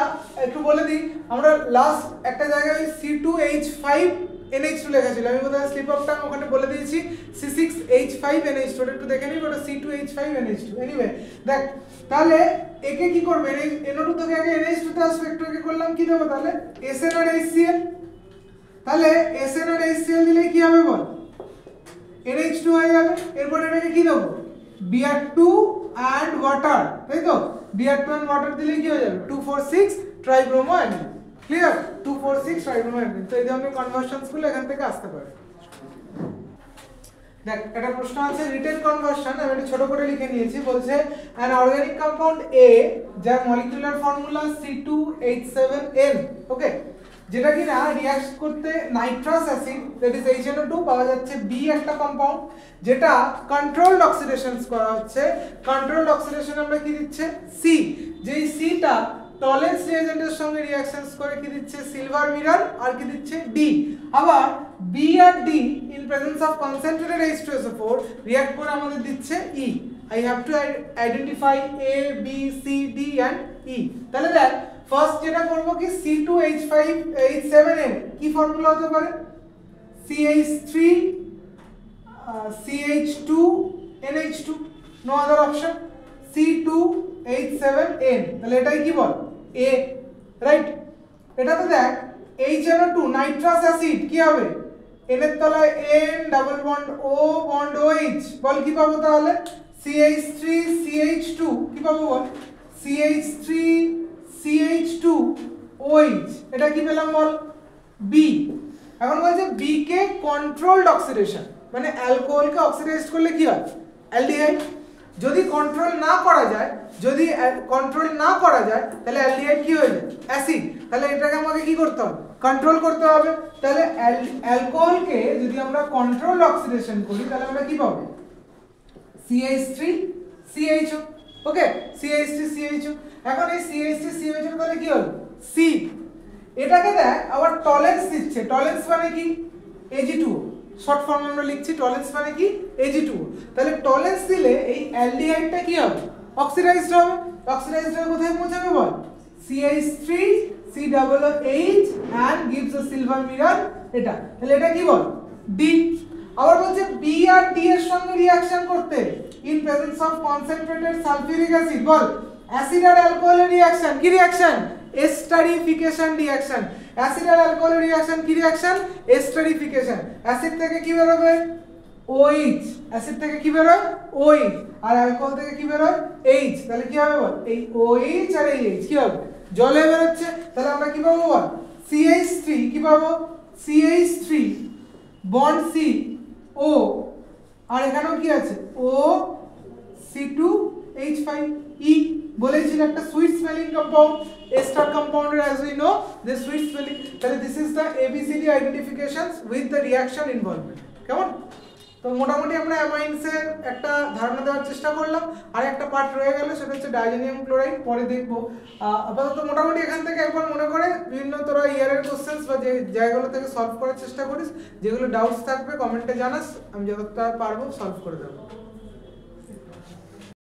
একটু বলে দিই, আমরা লাস্ট একটা জায়গায় C2H5NH2 লেখা ছিল, আমি কোথায় স্লিপ অফ টাং ওখানে বলে দিয়েছি C6H5NH2, ওটা একটু দেখে নিই, ওটা C2H5NH2। এনিওয়ে দেখ, তাহলে একে কি করবে, NO2 থেকে আগে NH2 তে আসবে, একটু আগে করলাম, কি দেবো তাহলে, Sn আর HCl। তাহলে Sn আর HCl দিলে কি হবে বল, NH2 হয়ে যাবে। এরপর এটাকে কি দেবো, Br2 and water, তাই তো? Br2 and water দিলে কি হয়ে যাবে, 2,4,6 ট্রাইব্রোমোঅ্যানিলিন। ক্লিয়ার, 2,4,6 ট্রাইব্রোমোঅ্যানিলিন। তো এই ধরনের কনভার্সনস গুলো এখান থেকে আসতে পারে। দেখ একটা প্রশ্ন আছে, রিটেন কনভার্সন, আমি এটা ছোট করে লিখে নিয়েছি। বলছে an organic compound A যার মলিকিউলার ফর্মুলা C2H7N, ওকে, যেটা কিনা রিঅ্যাক্ট করতে nitrous acid that is HNO2 পাওয়া যাচ্ছে, B একটা কম্পাউন্ড যেটা কন্ট্রোলড অক্সিডেশনস করা হচ্ছে। কন্ট্রোলড অক্সিডেশন আমরা কি দিচ্ছে, C, যেই Cটা টলেন্স রিঅ্যাজেন্টের সঙ্গে রিঅ্যাকশনস করে কি দিচ্ছে, সিলভার মিরর, আর কি দিচ্ছে, D। আবার B আর D in presence of concentrated H2SO4 react করে আমাদের দিচ্ছে E। I have to identify A, B, C, D and E। তাহলে দেখ ফার্স্ট যেটা করব কি, C2H5H7N কি ফর্মুলা হতে পারে, CH3 CH2 NH2, no other option, C2H7N। তাহলে এটাই কি বল, A, রাইট? এটাতে দেখ HNO2 নাইট্রাস অ্যাসিড কি হবে, N এর তলায় N, double bond O, bond OH, বল কি পাবো তাহলে, CH3 CH2, কি পাবো বল, CH3 CH2OH। এটা কি পেলাম বল, B। এখন বলছে B কে কন্ট্রোলড অক্সিডেশন, মানে অ্যালকোহলকে অক্সিডাইজ করলে কি হয়, অ্যালডিহাইড। যদি কন্ট্রোল না করা যায়, যদি কন্ট্রোল না করা যায় তাহলে অ্যালডিহাইড কি হয়ে যায়? অ্যাসিড। তাহলে এটাকে আমাকে কি করতে হবে? কন্ট্রোল করতে হবে। তাহলে অ্যালকোহলকে যদি আমরা কন্ট্রোল অক্সিডেশন করি তাহলে আমরা কি পাবো? CH3CHO। ওকে, CH3CHO। এখন এই CH3CHO তাহলে কি হলো? C। এটাকে দেখ আবার টলেন্স দিচ্ছে। টলেন্স মানে কি? Ag2। শর্ট ফর্ম আমরা লিখছি টলেন্স মানে কি? Ag2। তাহলে টলেন্স দিলে এই অ্যালডিহাইডটা কি হবে? অক্সিডাইজড হবে। অক্সিডাইজড হয়ে কোথায় পৌঁছাবে বল? CH3 COOH and gives a silver mirror। এটা তাহলে এটা কি বল? D। আবার বলছে B আর D এর সঙ্গে রিঅ্যাকশন করতে in presence of concentrated sulphuric acid. বল অ্যাসিড আর অ্যালকোহলের রিঅ্যাকশন কি রিঅ্যাকশন? Esterification reaction. অ্যাসিড আর অ্যালকোহলের রিঅ্যাকশন কি রিঅ্যাকশন? এস্টারিফিকেশন। অ্যাসিড থেকে কি বের হবে? OH। অ্যাসিড থেকে কি বের হয়? OH। আর অ্যালকোহল থেকে কি বের হয়? H। তাহলে কি হবে বল? এই OH আর এই H কি হবে? জলে বের হচ্ছে। তাহলে আমরা কি পাবো বল? CH3 কি পাবো? CH3 বন্ড C O আর এখানেও কি আছে? O C2H5 E। বলেছিল একটা সুইট স্মেলিং কম্পাউন্ড, এস্টার কম্পাউন্ডের as we know the sweet smelling। তাহলে this is the ABCD identifications with the reaction involvement। কেমন? তো মোটামুটি আমরা অ্যামাইন্সের একটা ধারণা দেওয়ার চেষ্টা করলাম। আর একটা পার্ট রয়ে গেল, সেটা হচ্ছে ডাইজেনিয়াম ক্লোরাইড, পরে দেখবো। আপাতত মোটামুটি এখান থেকে একবার মনে করে বিভিন্ন তোরা ইয়ারের কোশ্চেন্স বা যে জায়গাগুলো থেকে সলভ করার চেষ্টা করিস, যেগুলো ডাউটস থাকবে কমেন্টে জানাস, আমি যতটা পারবো সলভ করে দেবো।